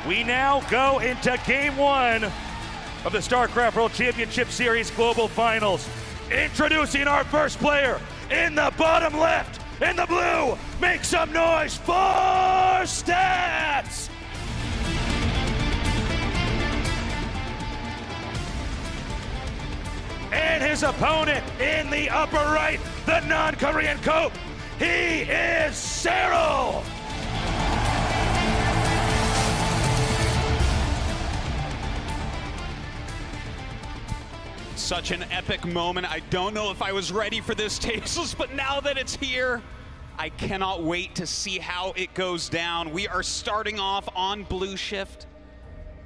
We now go into Game 1 of the StarCraft World Championship Series Global Finals. Introducing our first player in the bottom left, in the blue, make some noise for Stats! And his opponent in the upper right, the non-Korean coat, he is Serral! Such an epic moment. I don't know if I was ready for this, Tasteless, but now that it's here, I cannot wait to see how it goes down. We are starting off on blue shift,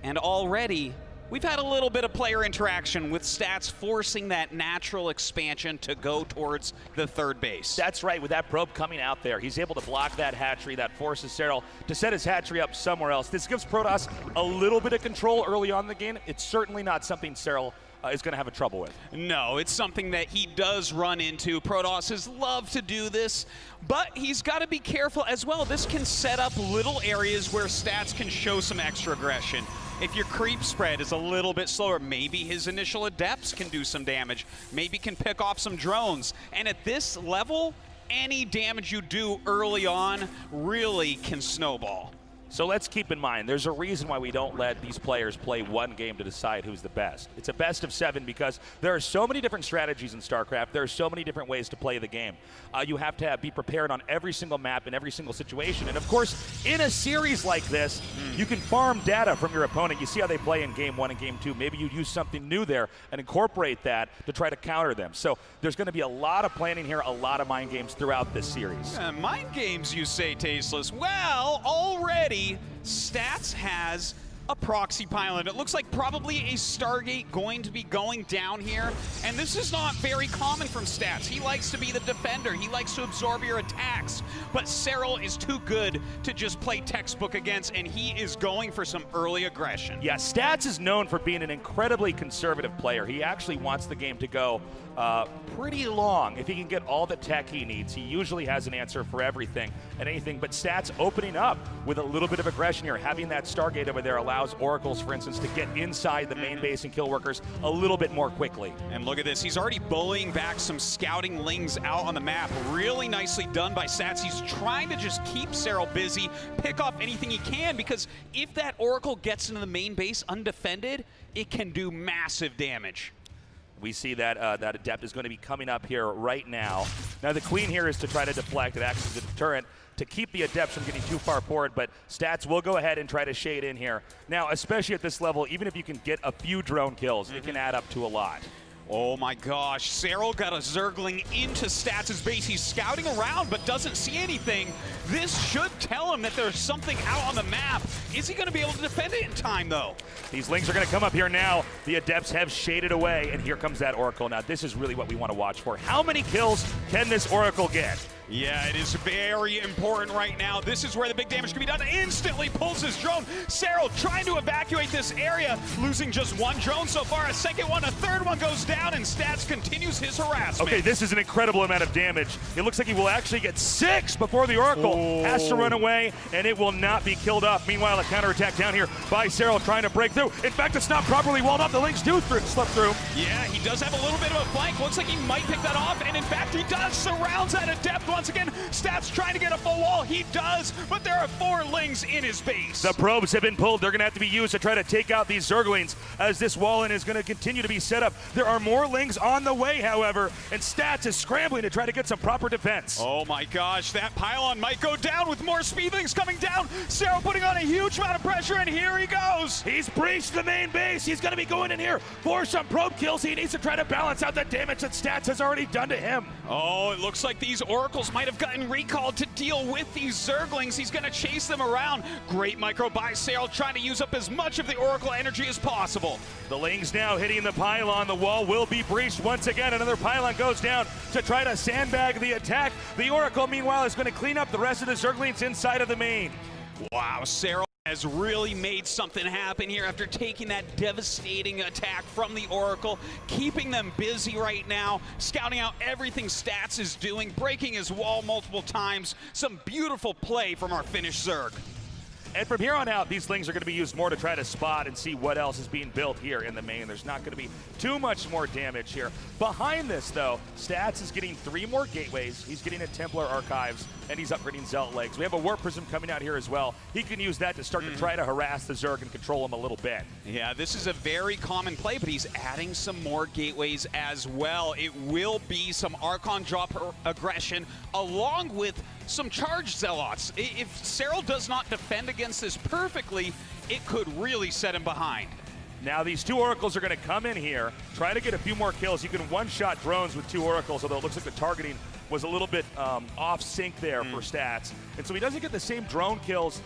and already we've had a little bit of player interaction with Stats forcing that natural expansion to go towards the third base. That's right, with that probe coming out there, he's able to block that hatchery that forces Serral to set his hatchery up somewhere else. This gives Protoss a little bit of control early on in the game. It's certainly not something Serral is going to have a trouble with. No, it's something that he does run into. Protosses love to do this, but he's got to be careful as well. This can set up little areas where Stats can show some extra aggression. If your creep spread is a little bit slower, maybe his initial adepts can do some damage, maybe can pick off some drones. And at this level, any damage you do early on really can snowball. So let's keep in mind, there's a reason why we don't let these players play one game to decide who's the best. It's a best of 7 because there are so many different strategies in StarCraft. There are so many different ways to play the game. You have to be prepared on every single map in every single situation. And of course, in a series like this, you can farm data from your opponent. You see how they play in Game 1 and Game 2. Maybe you'd use something new there and incorporate that to try to counter them. So there's going to be a lot of planning here, a lot of mind games throughout this series. Mind games, you say, Tasteless? Well, already Stats has a proxy pylon. It looks like probably a Stargate going to be going down here, and this is not very common from Stats. He likes to be the defender. He likes to absorb your attacks, but Serral is too good to just play textbook against, and he is going for some early aggression. Yeah, Stats is known for being an incredibly conservative player. He actually wants the game to go pretty long. If he can get all the tech he needs, he usually has an answer for everything and anything, but Stats opening up with a little bit of aggression here. Having that Stargate over there allows Oracles, for instance, to get inside the main base and kill workers a little bit more quickly. And look at this, he's already bullying back some scouting lings out on the map. Really nicely done by Stats. He's trying to just keep Serral busy, pick off anything he can, because if that Oracle gets into the main base undefended, it can do massive damage. We see that that Adept is going to be coming up here right now. Now the Queen here is to try to deflect. It acts as a deterrent to keep the Adepts from getting too far forward, but Stats will go ahead and try to shade in here. Now, especially at this level, even if you can get a few drone kills, it can add up to a lot. Oh my gosh, Serral got a Zergling into Stats' base. He's scouting around but doesn't see anything. This should tell him that there's something out on the map. Is he going to be able to defend it in time, though? These Lings are going to come up here now. The Adepts have shaded away, and here comes that Oracle. Now, this is really what we want to watch for. How many kills can this Oracle get? Yeah, it is very important right now. This is where the big damage can be done. Instantly pulls his drone. Serral trying to evacuate this area, losing just one drone so far. A second one, a third one goes down, and Stats continues his harassment. Okay, this is an incredible amount of damage. It looks like he will actually get 6 before the Oracle has to run away, and it will not be killed off. Meanwhile, a counterattack down here by Serral trying to break through. In fact, it's not properly walled up. The Lynx do slip through. Yeah, he does have a little bit of a flank. Looks like he might pick that off, and in fact, he does. Surrounds that Adept once again. Stats trying to get a full wall. He does, but there are 4 Lings in his base. The probes have been pulled. They're going to have to be used to try to take out these Zerglings as this wall-in is going to continue to be set up. There are more Lings on the way, however, and Stats is scrambling to try to get some proper defense. Oh my gosh, that pylon might go down with more Speedlings coming down. Serral putting on a huge amount of pressure, and here he goes. He's breached the main base. He's going to be going in here for some probe kills. He needs to try to balance out the damage that Stats has already done to him. Oh, it looks like these Oracles might have gotten recalled to deal with these Zerglings. He's going to chase them around. Great micro by Serral, trying to use up as much of the Oracle energy as possible. The Lings now hitting the pylon. The wall will be breached once again. Another pylon goes down to try to sandbag the attack. The Oracle, meanwhile, is going to clean up the rest of the Zerglings inside of the main. Wow, Serral has really made something happen here after taking that devastating attack from the Oracle, keeping them busy right now, scouting out everything Stats is doing, breaking his wall multiple times. Some beautiful play from our Finnish Zerg. And from here on out, these slings are going to be used more to try to spot and see what else is being built here in the main. There's not going to be too much more damage here. Behind this, though, Stats is getting 3 more gateways. He's getting a Templar Archives, and he's upgrading Zealot legs. We have a Warp Prism coming out here as well. He can use that to start to try to harass the Zerg and control him a little bit. Yeah, this is a very common play, but he's adding some more gateways as well. It will be some Archon drop aggression along with some charged Zealots. If Serral does not defend against this perfectly, it could really set him behind. Now these 2 Oracles are going to come in here, try to get a few more kills. You can one-shot drones with 2 Oracles, although it looks like the targeting was a little bit off sync there for Stats. And so he doesn't get the same drone kills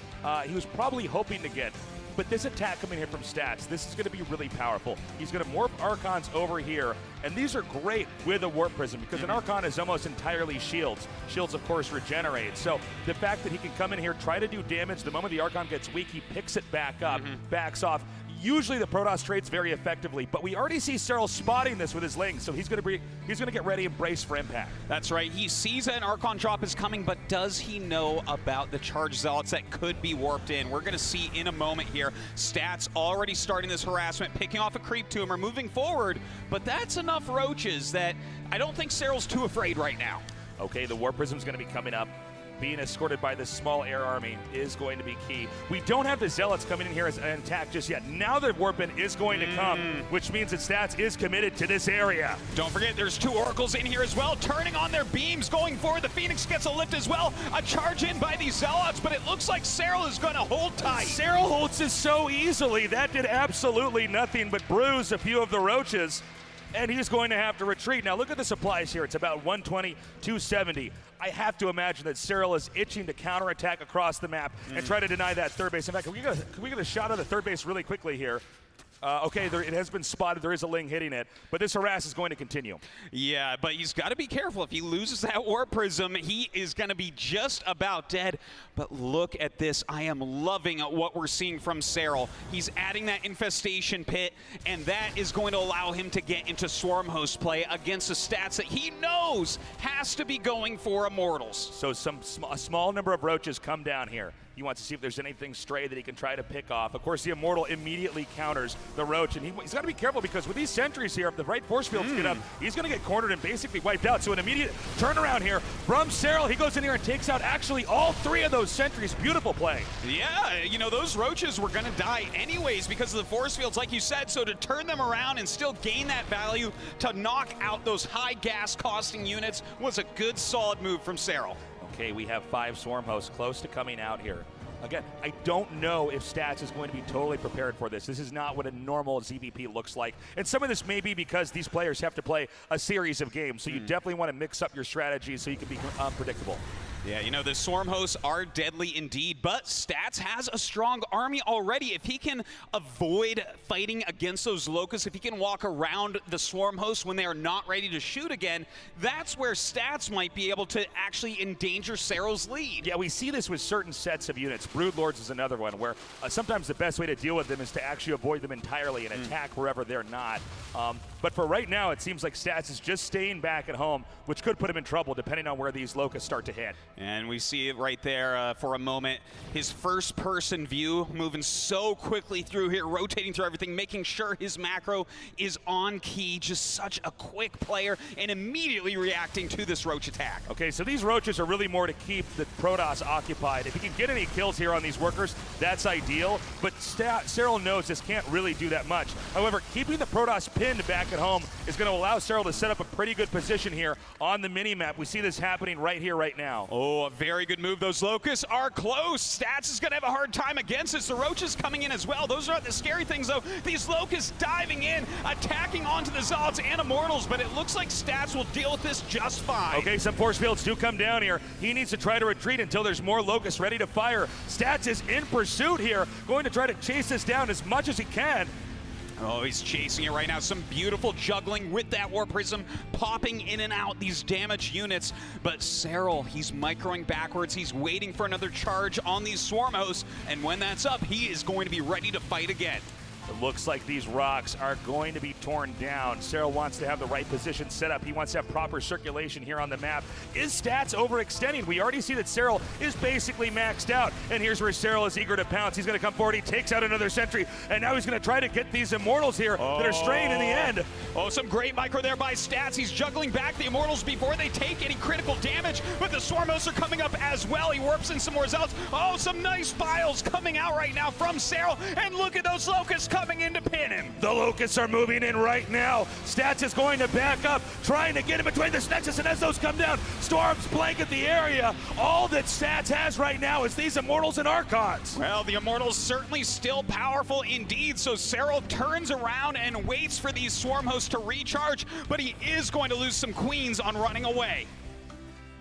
he was probably hoping to get. But this attack coming here from Stats, this is going to be really powerful. He's going to morph Archons over here, and these are great with a Warp Prism because an Archon is almost entirely shields. Shields, of course, regenerate. So the fact that he can come in here, try to do damage, the moment the Archon gets weak, he picks it back up, backs off. Usually the Protoss trades very effectively, but we already see Serral spotting this with his Lings, so he's going to get ready and brace for impact. That's right. He sees that an Archon drop is coming, but does he know about the charged Zealots that could be warped in? We're going to see in a moment here. Stats already starting this harassment, picking off a creep tumor, moving forward, but that's enough roaches that I don't think Serral's too afraid right now. Okay, the Warp Prism's going to be coming up. Being escorted by this small air army is going to be key. We don't have the Zealots coming in here as an attack just yet. Now the Warpin is going to come, which means that Stats is committed to this area. Don't forget, there's 2 Oracles in here as well, turning on their beams, going forward. The Phoenix gets a lift as well. A charge in by these Zealots, but it looks like Serral is going to hold tight. Serral holds this so easily. That did absolutely nothing but bruise a few of the roaches, and he's going to have to retreat. Now look at the supplies here. It's about 120, 270. I have to imagine that Serral is itching to counterattack across the map and try to deny that third base. In fact, can we get a shot of the third base really quickly here? Okay, it has been spotted. There is a Ling hitting it, but this harass is going to continue. Yeah, but he's got to be careful. If he loses that Warp Prism, he is going to be just about dead. But look at this. I am loving what we're seeing from Serral. He's adding that Infestation Pit, and that is going to allow him to get into Swarm Host play against the Stats that he knows has to be going for Immortals. So a small number of roaches come down here. He wants to see if there's anything stray that he can try to pick off. Of course, the Immortal immediately counters the Roach, and he's got to be careful because with these sentries here, if the right force fields get up, he's going to get cornered and basically wiped out. So an immediate turnaround here from Serral. He goes in here and takes out actually all 3 of those sentries. Beautiful play. Yeah, you know, those Roaches were going to die anyways because of the force fields, like you said. So to turn them around and still gain that value to knock out those high gas costing units was a good, solid move from Serral. Okay, we have 5 Swarm Hosts close to coming out here. Again, I don't know if Stats is going to be totally prepared for this. This is not what a normal ZVP looks like. And some of this may be because these players have to play a series of games, so you definitely want to mix up your strategies so you can be unpredictable. Yeah, you know, the Swarm Hosts are deadly indeed, but Stats has a strong army already. If he can avoid fighting against those Locusts, if he can walk around the Swarm Hosts when they are not ready to shoot again, that's where Stats might be able to actually endanger Serral's lead. Yeah, we see this with certain sets of units. Broodlords is another one where sometimes the best way to deal with them is to actually avoid them entirely and attack wherever they're not. But for right now, it seems like Stats is just staying back at home, which could put him in trouble depending on where these Locusts start to hit. And we see it right there for a moment. His first-person view moving so quickly through here, rotating through everything, making sure his macro is on key. Just such a quick player and immediately reacting to this Roach attack. Okay, so these Roaches are really more to keep the Protoss occupied. If he can get any kills here on these workers, that's ideal. But Serral knows this can't really do that much. However, keeping the Protoss pinned back at home is going to allow Serral to set up a pretty good position here on the mini-map. We see this happening right here, right now. Oh, a very good move. Those Locusts are close. Stats is going to have a hard time against this. The Roaches coming in as well. Those are the scary things, though. These Locusts diving in, attacking onto the Zealots and Immortals, but it looks like Stats will deal with this just fine. Okay, some force fields do come down here. He needs to try to retreat until there's more Locusts ready to fire. Stats is in pursuit here, going to try to chase this down as much as he can. Oh, he's chasing it right now. Some beautiful juggling with that Warp Prism, popping in and out these damaged units. But Serral, he's microing backwards. He's waiting for another charge on these Swarm Hosts. And when that's up, he is going to be ready to fight again. It looks like these rocks are going to be torn down. Serral wants to have the right position set up. He wants to have proper circulation here on the map. Is Stats overextending? We already see that Serral is basically maxed out. And here's where Serral is eager to pounce. He's going to come forward. He takes out another sentry. And now he's going to try to get these Immortals here that are straying in the end. Oh, some great micro there by Stats. He's juggling back the Immortals before they take any critical damage. But the Swarm hosts are coming up as well. He warps in some more Zealots. Oh, some nice biles coming out right now from Serral. And look at those Locusts coming in to pin him. The Locusts are moving in right now. Stats is going to back up, trying to get in between this Nexus, and as those come down, Storms blanket the area. All that Stats has right now is these Immortals and Archons. Well, the Immortals certainly still powerful indeed, so Serral turns around and waits for these Swarm hosts to recharge, but he is going to lose some Queens on running away.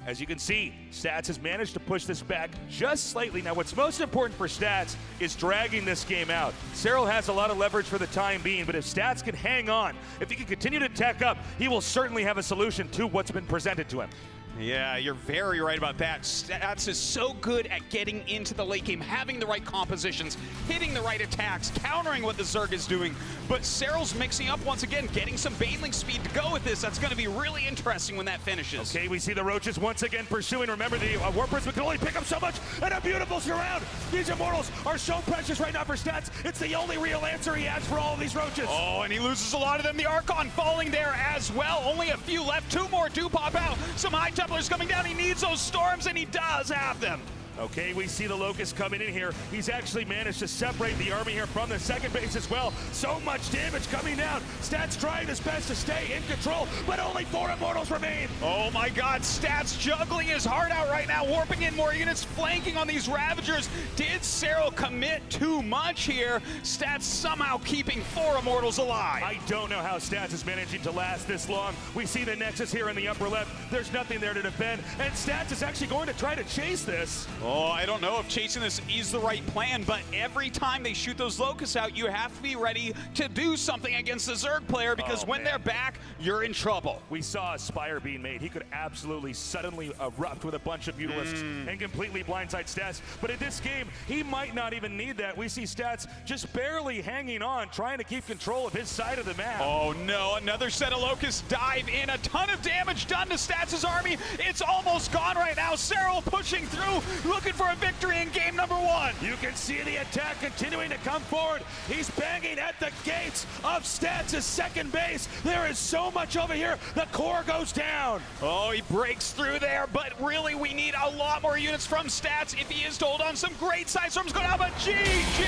As you can see, Stats has managed to push this back just slightly. Now, what's most important for Stats is dragging this game out. Serral has a lot of leverage for the time being, but if Stats can hang on, if he can continue to tech up, he will certainly have a solution to what's been presented to him. Yeah, you're very right about that. Stats is so good at getting into the late game, having the right compositions, hitting the right attacks, countering what the Zerg is doing. But Serral's mixing up once again, getting some baneling speed to go with this. That's going to be really interesting when that finishes. Okay, we see the Roaches once again pursuing. Remember, the Warpers can only pick up so much, and a beautiful surround. These Immortals are so precious right now for Stats. It's the only real answer he has for all of these Roaches. Oh, and he loses a lot of them. The Archon falling there as well. Only a few left. Two more do pop out. Some high Templars coming down. He needs those Storms, and he does have them. Okay, we see the Locust coming in here. He's actually managed to separate the army here from the second base as well. So much damage coming down. Stats trying his best to stay in control, but only 4 Immortals remain. Oh my God, Stats juggling his heart out right now, warping in more units, flanking on these Ravagers. Did Serral commit too much here? Stats somehow keeping 4 Immortals alive. I don't know how Stats is managing to last this long. We see the Nexus here in the upper left. There's nothing there to defend, and Stats is actually going to try to chase this. Oh, I don't know if chasing this is the right plan, but every time they shoot those Locusts out, you have to be ready to do something against the Zerg player, because when they're back, you're in trouble. We saw a Spire being made. He could absolutely suddenly erupt with a bunch of Mutalisks and completely blindside Stats. But in this game, he might not even need that. We see Stats just barely hanging on, trying to keep control of his side of the map. Oh no, another set of Locusts dive in. A ton of damage done to Stats' army. It's almost gone right now. Serral pushing through, looking for a victory in game number 1. You can see the attack continuing to come forward. He's banging at the gates of Stats' second base. There is so much over here. The core goes down. Oh, he breaks through there, but really we need a lot more units from Stats if he is to hold on. Some great side storms going out, but GG!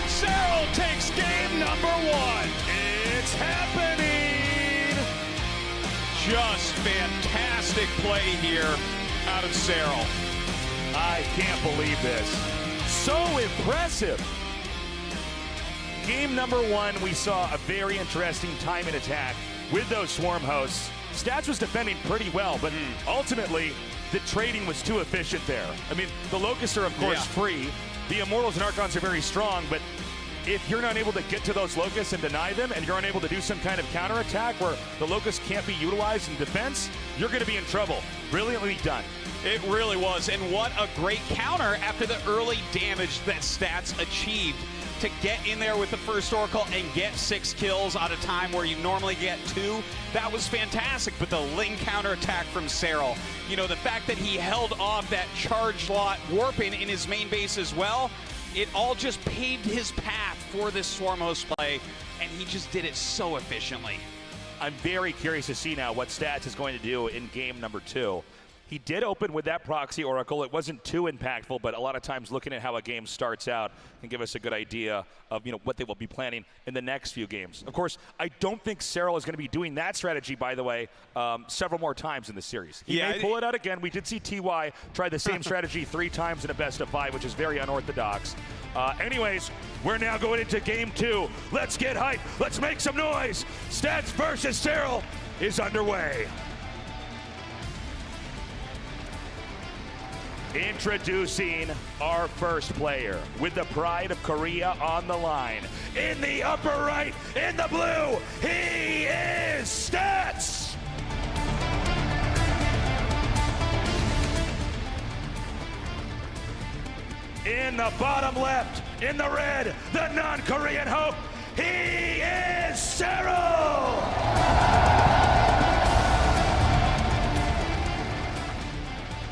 Serral takes game number 1. It's happening. Just fantastic play here out of Serral. I can't believe this. So impressive. Game number 1, we saw a very interesting time and attack with those Swarm hosts. Stats was defending pretty well, but ultimately, the trading was too efficient there. I mean, the Locusts are, of course, free. The Immortals and Archons are very strong, but if you're not able to get to those Locusts and deny them, and you're unable to do some kind of counterattack where the Locusts can't be utilized in defense, you're going to be in trouble. Brilliantly done. It really was, and what a great counter after the early damage that Stats achieved. To get in there with the first Oracle and get 6 kills at a time where you normally get 2, that was fantastic. But the Ling counterattack from Serral, you know, the fact that he held off that charge lot warping in his main base as well, it all just paved his path for this Swarm host play, and he just did it so efficiently. I'm very curious to see now what Stats is going to do in game number 2. He did open with that proxy Oracle. It wasn't too impactful, but a lot of times looking at how a game starts out can give us a good idea of, you know, what they will be planning in the next few games. Of course, I don't think Serral is going to be doing that strategy, by the way, several more times in the series. He may pull it out again. We did see TY try the same strategy 3 times in a best of 5, which is very unorthodox. Anyways, we're now going into game 2. Let's get hype. Let's make some noise. Stats versus Serral is underway. Introducing our first player with the pride of Korea on the line. In the upper right, in the blue, he is Stats! In the bottom left, in the red, the non-Korean hope, He is Serral!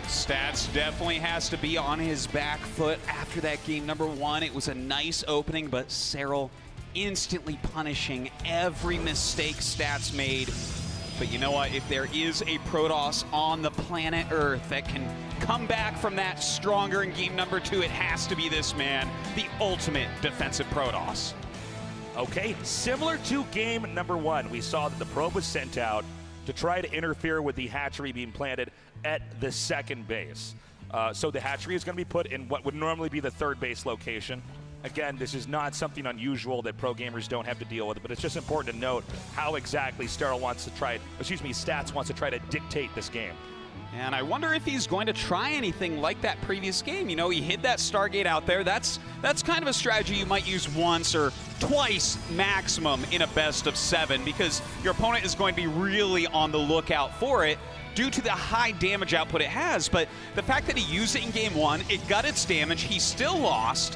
Stats definitely has to be on his back foot after that game number 1. It was a nice opening, but Serral instantly punishing every mistake Stats made. But you know what? If there is a Protoss on the planet Earth that can come back from that stronger in game number 2, it has to be this man, the ultimate defensive Protoss. Okay, similar to game number 1, we saw that the probe was sent out to try to interfere with the hatchery being planted at the second base. So the hatchery is going to be put in what would normally be the third base location. Again, this is not something unusual that pro gamers don't have to deal with, but it's just important to note how exactly Stats wants to try to dictate this game. And I wonder if he's going to try anything like that previous game. You know, he hid that Stargate out there. That's kind of a strategy you might use once or twice maximum in a best of 7, because your opponent is going to be really on the lookout for it due to the high damage output it has. But the fact that he used it in game 1, it got its damage, he still lost.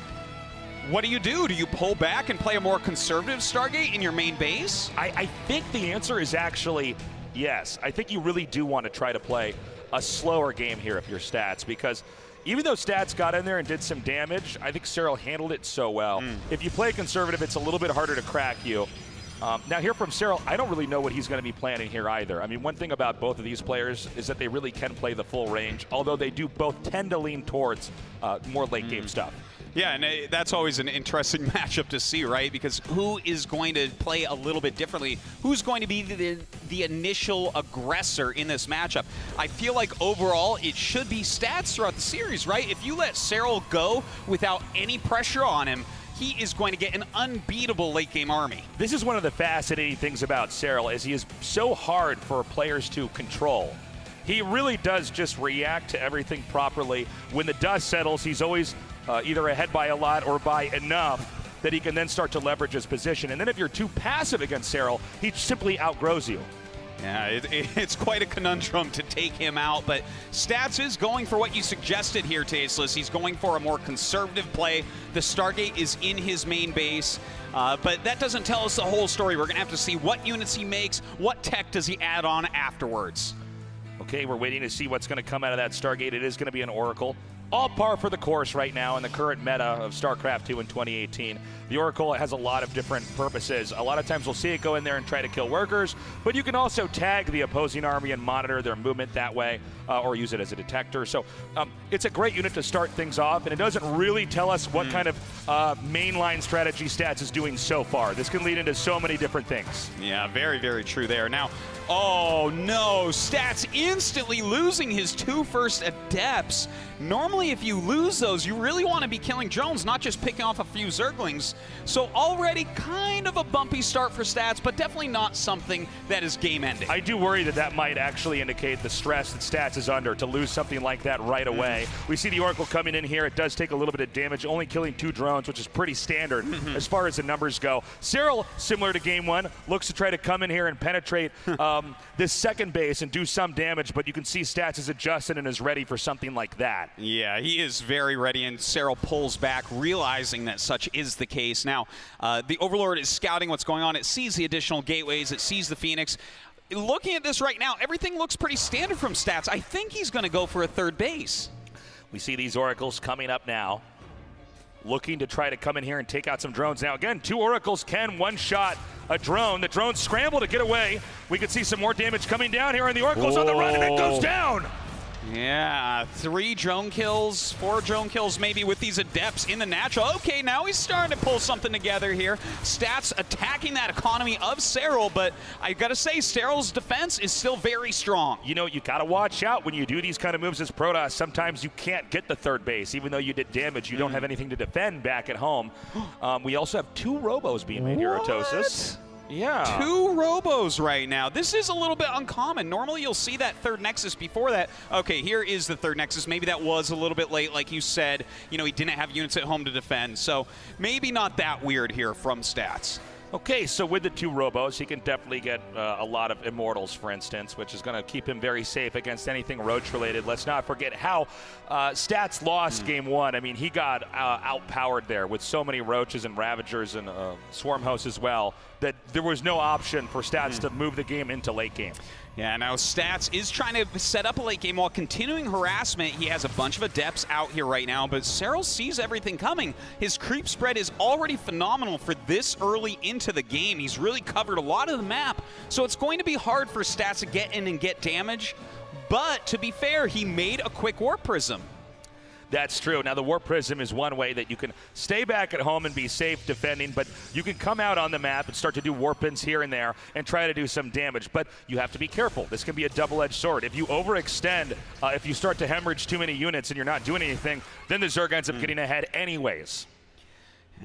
What do? Do you pull back and play a more conservative Stargate in your main base? I think the answer is actually yes. I think you really do want to try to play a slower game here if you're Stats, because even though Stats got in there and did some damage, I think Serral handled it so well. If you play conservative, it's a little bit harder to crack you. Now here from Serral, I don't really know what he's going to be planning here either. I mean, one thing about both of these players is that they really can play the full range, although they do both tend to lean towards more late game stuff. Yeah, and that's always an interesting matchup to see, right? Because who is going to play a little bit differently? Who's going to be the initial aggressor in this matchup? I feel like overall it should be Stats throughout the series, right? If you let Serral go without any pressure on him, he is going to get an unbeatable late game army. This is one of the fascinating things about Serral, is he is so hard for players to control. He really does just react to everything properly. When the dust settles, he's always either ahead by a lot or by enough that he can then start to leverage his position. And then if you're too passive against Serral, he simply outgrows you. Yeah, it's quite a conundrum to take him out, but Stats is going for what you suggested here, Tasteless. He's going for a more conservative play. The Stargate is in his main base, but that doesn't tell us the whole story. We're going to have to see what units he makes, what tech does he add on afterwards. Okay, we're waiting to see what's going to come out of that Stargate. It is going to be an Oracle. All par for the course right now in the current meta of StarCraft 2 in 2018. The Oracle has a lot of different purposes. A lot of times we'll see it go in there and try to kill workers, but you can also tag the opposing army and monitor their movement that way, or use it as a detector. So it's a great unit to start things off, and it doesn't really tell us what kind of mainline strategy Stats is doing so far. This can lead into so many different things. Yeah, very, very true there. Now, oh no, Stats instantly losing his 2 first Adepts. Normally, if you lose those, you really want to be killing drones, not just picking off a few Zerglings. So already kind of a bumpy start for Stats, but definitely not something that is game-ending. I do worry that that might actually indicate the stress that Stats is under to lose something like that right away. We see the Oracle coming in here. It does take a little bit of damage, only killing 2 drones, which is pretty standard as far as the numbers go. Serral, similar to game 1, looks to try to come in here and penetrate this second base and do some damage, but you can see Stats is adjusted and is ready for something like that. Yeah, he is very ready, and Serral pulls back, realizing that such is the case. Now, the Overlord is scouting what's going on. It sees the additional gateways. It sees the Phoenix. Looking at this right now, everything looks pretty standard from Stats. I think he's going to go for a third base. We see these Oracles coming up now, looking to try to come in here and take out some drones. Now, again, 2 Oracles can one-shot a drone. The drones scramble to get away. We could see some more damage coming down here, and the Oracle's on the run, and it goes down. Yeah, 3 drone kills, 4 drone kills maybe with these Adepts in the natural. Okay, now he's starting to pull something together here. Stats attacking that economy of Serral, but I gotta say, Serral's defense is still very strong. You know, you gotta watch out when you do these kind of moves as Protoss. Sometimes you can't get the third base. Even though you did damage, you don't have anything to defend back at home. We also have 2 Robos being made here, Atosis. Yeah. 2 Robos right now. This is a little bit uncommon. Normally you'll see that third Nexus before that. Okay, here is the third Nexus. Maybe that was a little bit late, like you said. You know, he didn't have units at home to defend. So maybe not that weird here from Stats. Okay, so with the 2 robos, he can definitely get a lot of immortals, for instance, which is going to keep him very safe against anything Roach related. Let's not forget how Stats lost game 1. I mean, he got outpowered there with so many Roaches and Ravagers and Swarm Hosts as well, that there was no option for Stats to move the game into late game. Yeah, now Stats is trying to set up a late game while continuing harassment. He has a bunch of adepts out here right now, but Serral sees everything coming. His creep spread is already phenomenal for this early into the game. He's really covered a lot of the map, so it's going to be hard for Stats to get in and get damage. But to be fair, he made a quick Warp Prism. That's true. Now, the Warp Prism is one way that you can stay back at home and be safe defending, but you can come out on the map and start to do warp-ins here and there and try to do some damage. But you have to be careful. This can be a double-edged sword. If you overextend, if you start to hemorrhage too many units and you're not doing anything, then the Zerg ends up getting ahead anyways.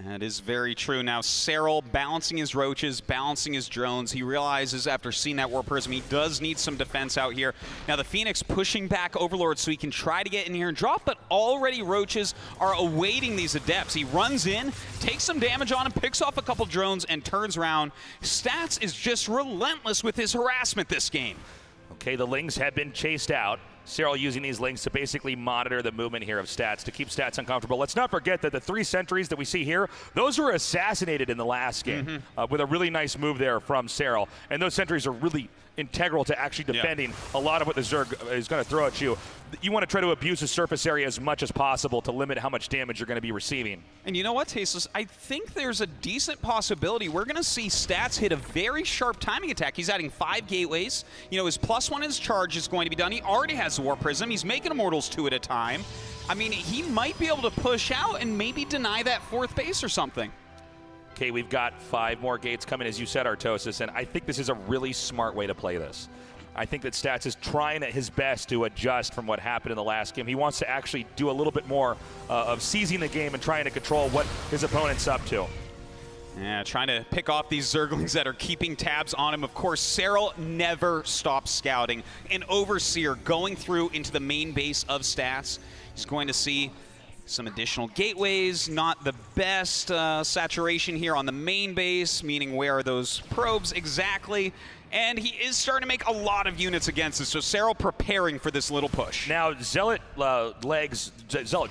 That is very true. Now, Serral balancing his Roaches, balancing his drones. He realizes after seeing that Warp Prism, he does need some defense out here. Now, the Phoenix pushing back Overlord so he can try to get in here and drop, but already Roaches are awaiting these Adepts. He runs in, takes some damage on him, picks off a couple drones, and turns around. Stats is just relentless with his harassment this game. Okay, the Lings have been chased out. Serral using these Lings to basically monitor the movement here of Stats, to keep Stats uncomfortable. Let's not forget that the 3 sentries that we see here, those were assassinated in the last game with a really nice move there from Serral. And those sentries are really integral to actually defending a lot of what the Zerg is going to throw at you. You want to try to abuse the surface area as much as possible to limit how much damage you're going to be receiving. And you know what, Tasteless? I think there's a decent possibility we're going to see Stats hit a very sharp timing attack. He's adding 5 gateways. You know, his +1 in his charge is going to be done. He already has the Warp Prism. He's making Immortals 2 at a time. I mean, he might be able to push out and maybe deny that 4th base or something. Okay, we've got 5 more gates coming, as you said, Artosis, and I think this is a really smart way to play this. I think that Stats is trying at his best to adjust from what happened in the last game. He wants to actually do a little bit more of seizing the game and trying to control what his opponent's up to. Yeah, trying to pick off these Zerglings that are keeping tabs on him. Of course, Serral never stops scouting. An Overseer going through into the main base of Stats. He's going to see some additional gateways, not the best saturation here on the main base, meaning where are those probes exactly? And he is starting to make a lot of units against us, so Serral preparing for this little push. Now, Zealot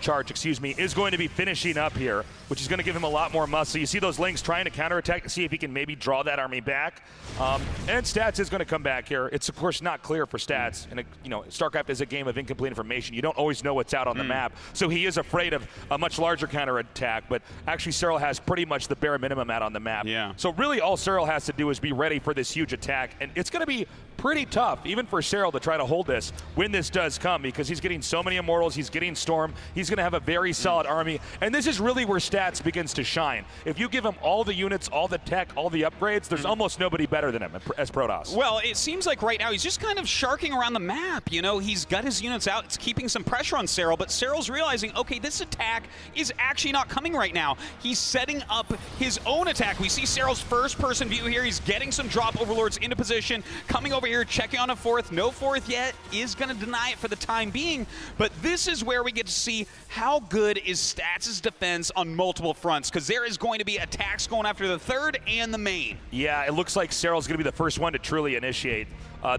Charge, excuse me, is going to be finishing up here, which is going to give him a lot more muscle. You see those Lings trying to counterattack to see if he can maybe draw that army back. And Stats is going to come back here. It's, of course, not clear for Stats. And, you know, StarCraft is a game of incomplete information. You don't always know what's out on the map. So he is afraid of a much larger counterattack. But actually, Serral has pretty much the bare minimum out on the map. Yeah. So really all Serral has to do is be ready for this huge attack. And it's going to be pretty tough, even for Serral, to try to hold this when this does come, because he's getting so many Immortals, he's getting Storm, he's going to have a very solid army, and this is really where Stats begins to shine. If you give him all the units, all the tech, all the upgrades, there's almost nobody better than him as Protoss. Well, it seems like right now he's just kind of sharking around the map. You know, he's got his units out, it's keeping some pressure on Serral, but Serral's realizing, okay, this attack is actually not coming right now. He's setting up his own attack. We see Serral's first-person view here. He's getting some drop Overlords into position, coming over here, checking on a 4th. No 4th yet. Is going to deny it for the time being. But this is where we get to see how good is Stats' defense on multiple fronts, because there is going to be attacks going after the 3rd and the main. Yeah, it looks like Serral's going to be the first one to truly initiate.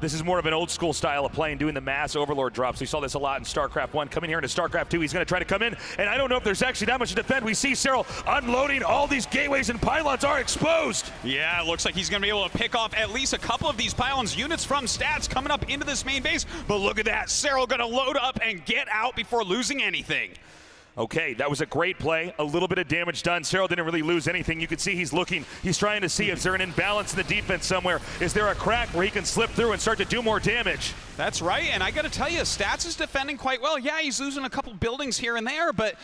This is more of an old school style of playing, doing the mass Overlord drops. We saw this a lot in StarCraft 1. Coming here into StarCraft 2, he's going to try to come in, and I don't know if there's actually that much to defend. We see Serral unloading all these gateways, and pylons are exposed. Yeah, it looks like he's going to be able to pick off at least a couple of these pylons. Units from Stats coming up into this main base, but look at that. Serral going to load up and get out before losing anything. Okay, that was a great play. A little bit of damage done. Serral didn't really lose anything. You can see he's looking. He's trying to see, is there an imbalance in the defense somewhere? Is there a crack where he can slip through and start to do more damage? That's right, and I got to tell you, Stats is defending quite well. Yeah, he's losing a couple buildings here and there, but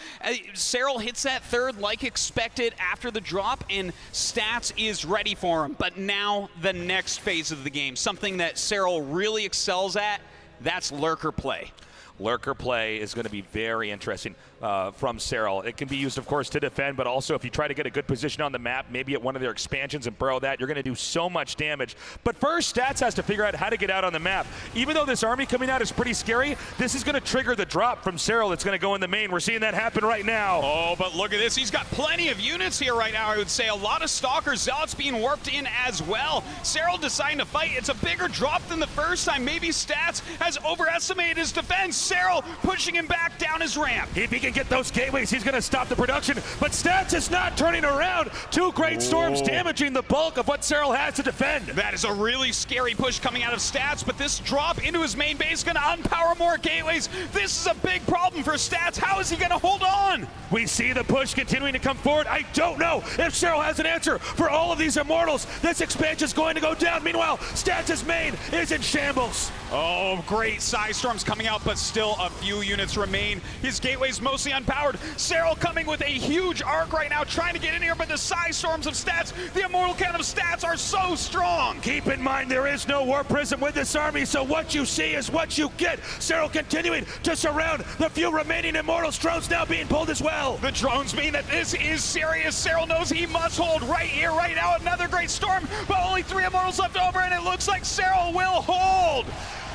Serral hits that 3rd like expected after the drop, and Stats is ready for him. But now the next phase of the game, something that Serral really excels at, that's lurker play. Lurker play is going to be very interesting. from Serral. It can be used, of course, to defend, but also if you try to get a good position on the map, maybe at one of their expansions and burrow that, you're going to do so much damage. But first, Stats has to figure out how to get out on the map. Even though this army coming out is pretty scary, this is going to trigger the drop from Serral that's going to go in the main. We're seeing that happen right now. Oh, but look at this. He's got plenty of units here right now, I would say. A lot of Stalkers, Zealots being warped in as well. Serral deciding to fight. It's a bigger drop than the first time. Maybe Stats has overestimated his defense. Serral pushing him back down his ramp. If he can get those gateways, he's going to stop the production, but Stats is not turning around. Two great storms damaging the bulk of what Serral has to defend. That is a really scary push coming out of Stats, but this drop into his main base is going to unpower more gateways. This is a big problem for Stats. How is he going to hold on? We see the push continuing to come forward. I don't know if Serral has an answer for all of these Immortals. This expansion is going to go down. Meanwhile, Stats' main is in shambles. Oh, great Psy Storms coming out, but still a few units remain. His gateway's mostly unpowered. Serral coming with a huge arc right now, trying to get in here, but the Psy Storms of Stats, the Immortal count of Stats are so strong. Keep in mind, there is no War Prism with this army, so what you see is what you get. Serral continuing to surround the few remaining Immortals. Drones now being pulled as well. The drones mean that this is serious. Serral knows he must hold right here, right now. Another great storm, but only 3 Immortals left over, and it looks like Serral will hold.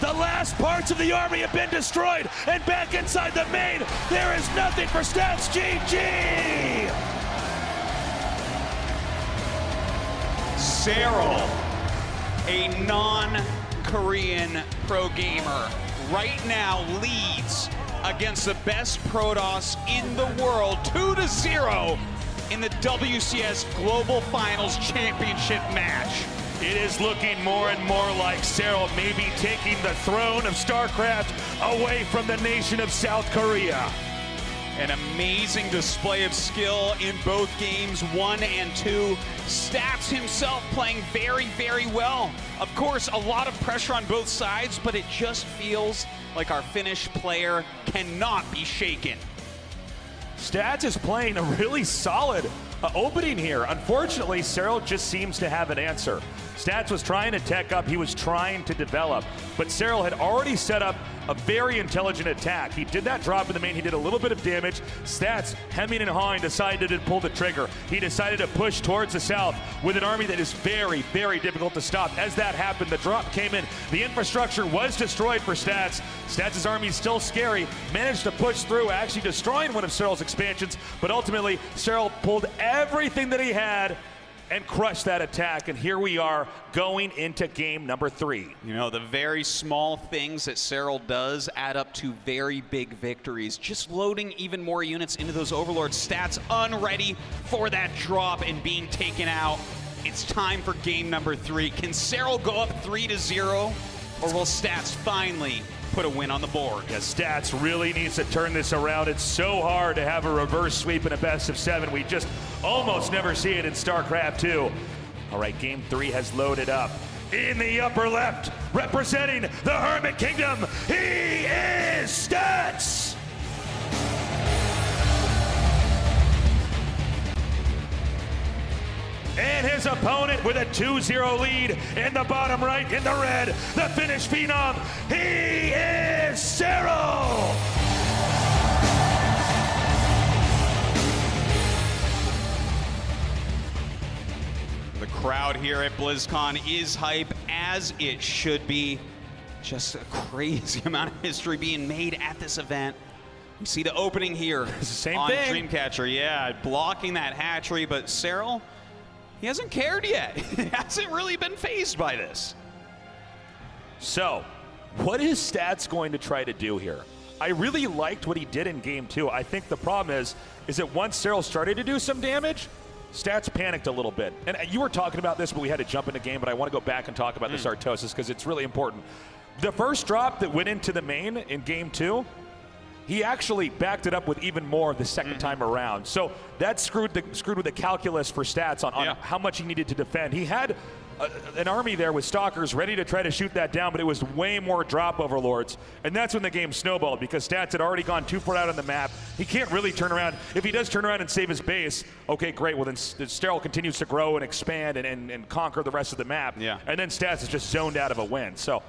The last parts of the army have been destroyed, and back inside the main, there is nothing for Stats. GG! Serral, a non-Korean pro gamer, right now leads against the best Protoss in the world 2-0 in the WCS Global Finals Championship match. It is looking more and more like Serral may be taking the throne of StarCraft away from the nation of South Korea. An amazing display of skill in both games 1 and 2. Stats himself playing very, very well. Of course, a lot of pressure on both sides, but it just feels like our Finnish player cannot be shaken. Stats is playing a really solid opening here. Unfortunately, Serral just seems to have an answer. Stats was trying to tech up, he was trying to develop, but Serral had already set up a very intelligent attack. He did that drop in the main, he did a little bit of damage. Stats, hemming and hawing, decided to pull the trigger. He decided to push towards the south with an army that is very, very difficult to stop. As that happened, the drop came in. The infrastructure was destroyed for Stats. Stats' army is still scary, managed to push through, actually destroying one of Serral's expansions, but ultimately, Serral pulled everything that he had and crushed that attack, and here we are going into game number 3. You know, the very small things that Serral does add up to very big victories. Just loading even more units into those Overlords. Stats unready for that drop and being taken out. It's time for game number 3. Can Serral go up 3-0, or will Stats finally put a win on the board? Yeah, Stats really needs to turn this around. It's so hard to have a reverse sweep in a best of 7. We just almost never see it in StarCraft 2. All right, game 3 has loaded up. In the upper left, representing the Hermit Kingdom, he is Stats! And his opponent with a 2-0 lead in the bottom right in the red, the Finnish phenom, he is Serral! The crowd here at BlizzCon is hype, as it should be. Just a crazy amount of history being made at this event. You see the opening here it's the same on thing. Dreamcatcher. Yeah, blocking that hatchery, but Serral, he hasn't cared yet. He hasn't really been fazed by this. So, what is Stats going to try to do here? I really liked what he did in game 2. I think the problem is that once Serral started to do some damage, Stats panicked a little bit. And you were talking about this, but we had to jump into game, but I want to go back and talk about this Artosis because it's really important. The first drop that went into the main in game 2, he actually backed it up with even more the second time around. So that screwed with the calculus for Stats on how much he needed to defend. He had an army there with Stalkers ready to try to shoot that down, but it was way more drop Overlords. And that's when the game snowballed because Stats had already gone too far out on the map. He can't really turn around. If he does turn around and save his base, okay, great. Well, then Serral continues to grow and expand and conquer the rest of the map. Yeah. And then Stats is just zoned out of a win. So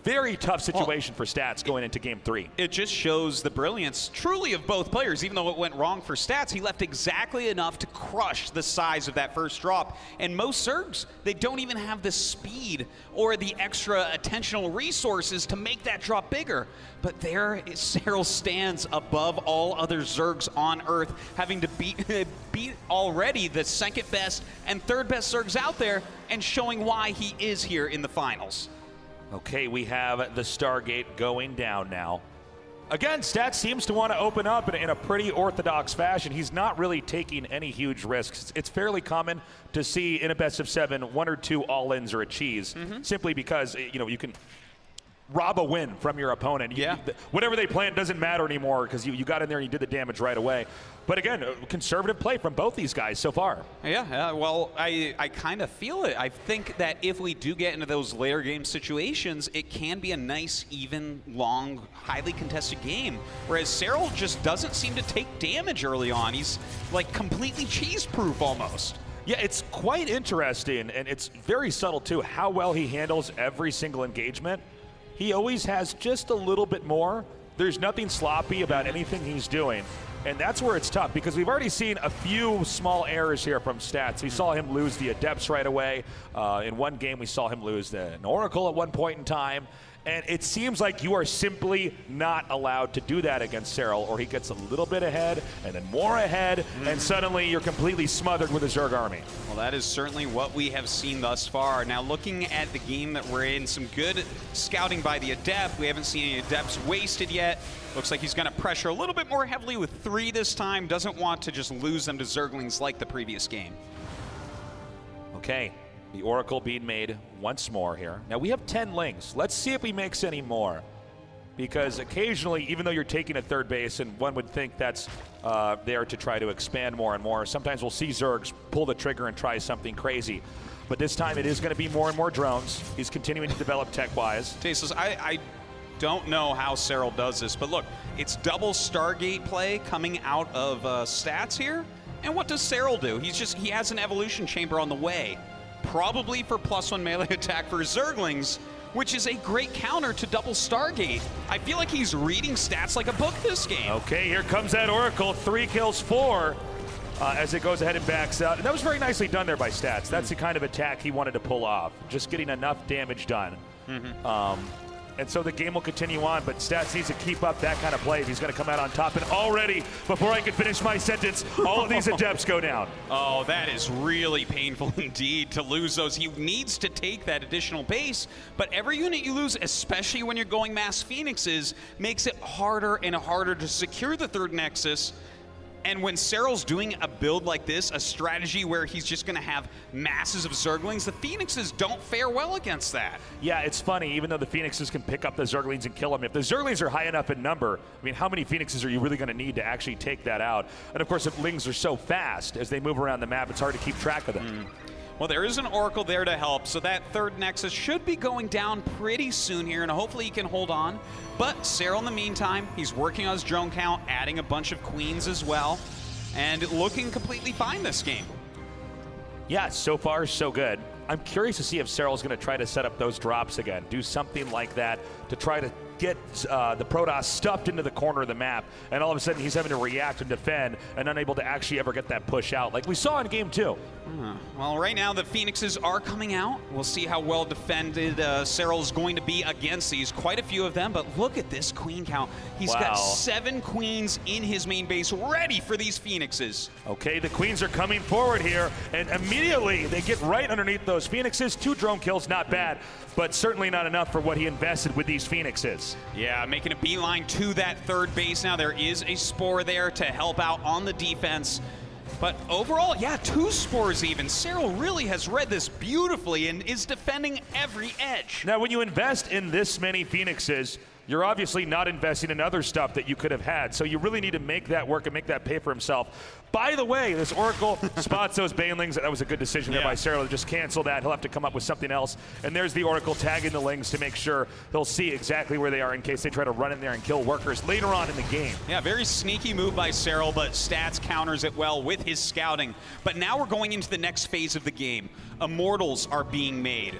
very tough situation for Stats going into game 3. It just shows the brilliance truly of both players. Even though it went wrong for Stats, he left exactly enough to crush the size of that first drop. And most Zergs, they don't even have the speed or the extra attentional resources to make that drop bigger. But there Serral stands above all other Zergs on Earth, having to beat already the second best and third best Zergs out there, and showing why he is here in the finals. Okay, we have the Stargate going down now. Again, Stats seems to want to open up in a pretty orthodox fashion. He's not really taking any huge risks. It's fairly common to see in a best of 7 1 or 2 all-ins or a cheese, simply because you can rob a win from your opponent. Whatever they plan doesn't matter anymore because you got in there and you did the damage right away. But again, conservative play from both these guys so far. Yeah, well, I kind of feel it. I think that if we do get into those later game situations, it can be a nice, even, long, highly contested game. Whereas Serral just doesn't seem to take damage early on. He's like completely cheese-proof almost. Yeah, it's quite interesting, and it's very subtle too, how well he handles every single engagement. He always has just a little bit more. There's nothing sloppy about anything he's doing. And that's where it's tough, because we've already seen a few small errors here from Stats. We saw him lose the Adepts right away. In one game, we saw him lose an Oracle at one point in time. And it seems like you are simply not allowed to do that against Serral, or he gets a little bit ahead and then more ahead, and suddenly you're completely smothered with a Zerg army. Well, that is certainly what we have seen thus far. Now, looking at the game that we're in, some good scouting by the Adept. We haven't seen any Adepts wasted yet. Looks like he's going to pressure a little bit more heavily with 3 this time. Doesn't want to just lose them to Zerglings like the previous game. Okay. The Oracle being made once more here. Now we have 10 links. Let's see if he makes any more. Because occasionally, even though you're taking a third base, and one would think that's there to try to expand more and more, sometimes we'll see Zergs pull the trigger and try something crazy. But this time it is going to be more and more drones. He's continuing to develop tech-wise. Tasteless, I don't know how Serral does this, but look, it's double Stargate play coming out of Stats here. And what does Serral do? He has an evolution chamber on the way. Probably for +1 melee attack for Zerglings, which is a great counter to double Stargate. I feel like he's reading Stats like a book this game. Okay, here comes that Oracle. 3 kills, 4 as it goes ahead and backs out. And that was very nicely done there by Stats. That's the kind of attack he wanted to pull off, just getting enough damage done. And so the game will continue on, but Stats needs to keep up that kind of play if he's going to come out on top. And already, before I can finish my sentence, all of these Adepts go down. Oh, that is really painful indeed to lose those. He needs to take that additional base, but every unit you lose, especially when you're going mass Phoenixes, makes it harder and harder to secure the third Nexus. And when Serral's doing a build like this, a strategy where he's just going to have masses of Zerglings, the Phoenixes don't fare well against that. Yeah, it's funny, even though the Phoenixes can pick up the Zerglings and kill them, if the Zerglings are high enough in number, I mean, how many Phoenixes are you really going to need to actually take that out? And of course, if Lings are so fast as they move around the map, it's hard to keep track of them. Well, there is an Oracle there to help, so that third Nexus should be going down pretty soon here, and hopefully he can hold on. But Serral, in the meantime, he's working on his drone count, adding a bunch of queens as well, and looking completely fine this game. Yeah, so far so good. I'm curious to see if Serral's going to try to set up those drops again, do something like that to try to get the Protoss stuffed into the corner of the map, and all of a sudden he's having to react and defend and unable to actually ever get that push out like we saw in game 2. Well, right now the Phoenixes are coming out. We'll see how well defended Serral is going to be against these. Quite a few of them, but look at this queen count. He's got 7 queens in his main base ready for these Phoenixes. Okay, the queens are coming forward here, and immediately they get right underneath those Phoenixes. 2 drone kills, not bad, but certainly not enough for what he invested with these Phoenixes. Yeah, making a beeline to that third base now. There is a Spore there to help out on the defense. But overall, yeah, 2 Spores even. Serral really has read this beautifully and is defending every edge. Now, when you invest in this many Phoenixes, you're obviously not investing in other stuff that you could have had. So you really need to make that work and make that pay for himself. By the way, this Oracle spots those Banelings. That was a good decision there by Serral to just cancel that. He'll have to come up with something else. And there's the Oracle tagging the Lings to make sure he'll see exactly where they are in case they try to run in there and kill workers later on in the game. Yeah, very sneaky move by Serral, but Stats counters it well with his scouting. But now we're going into the next phase of the game. Immortals are being made.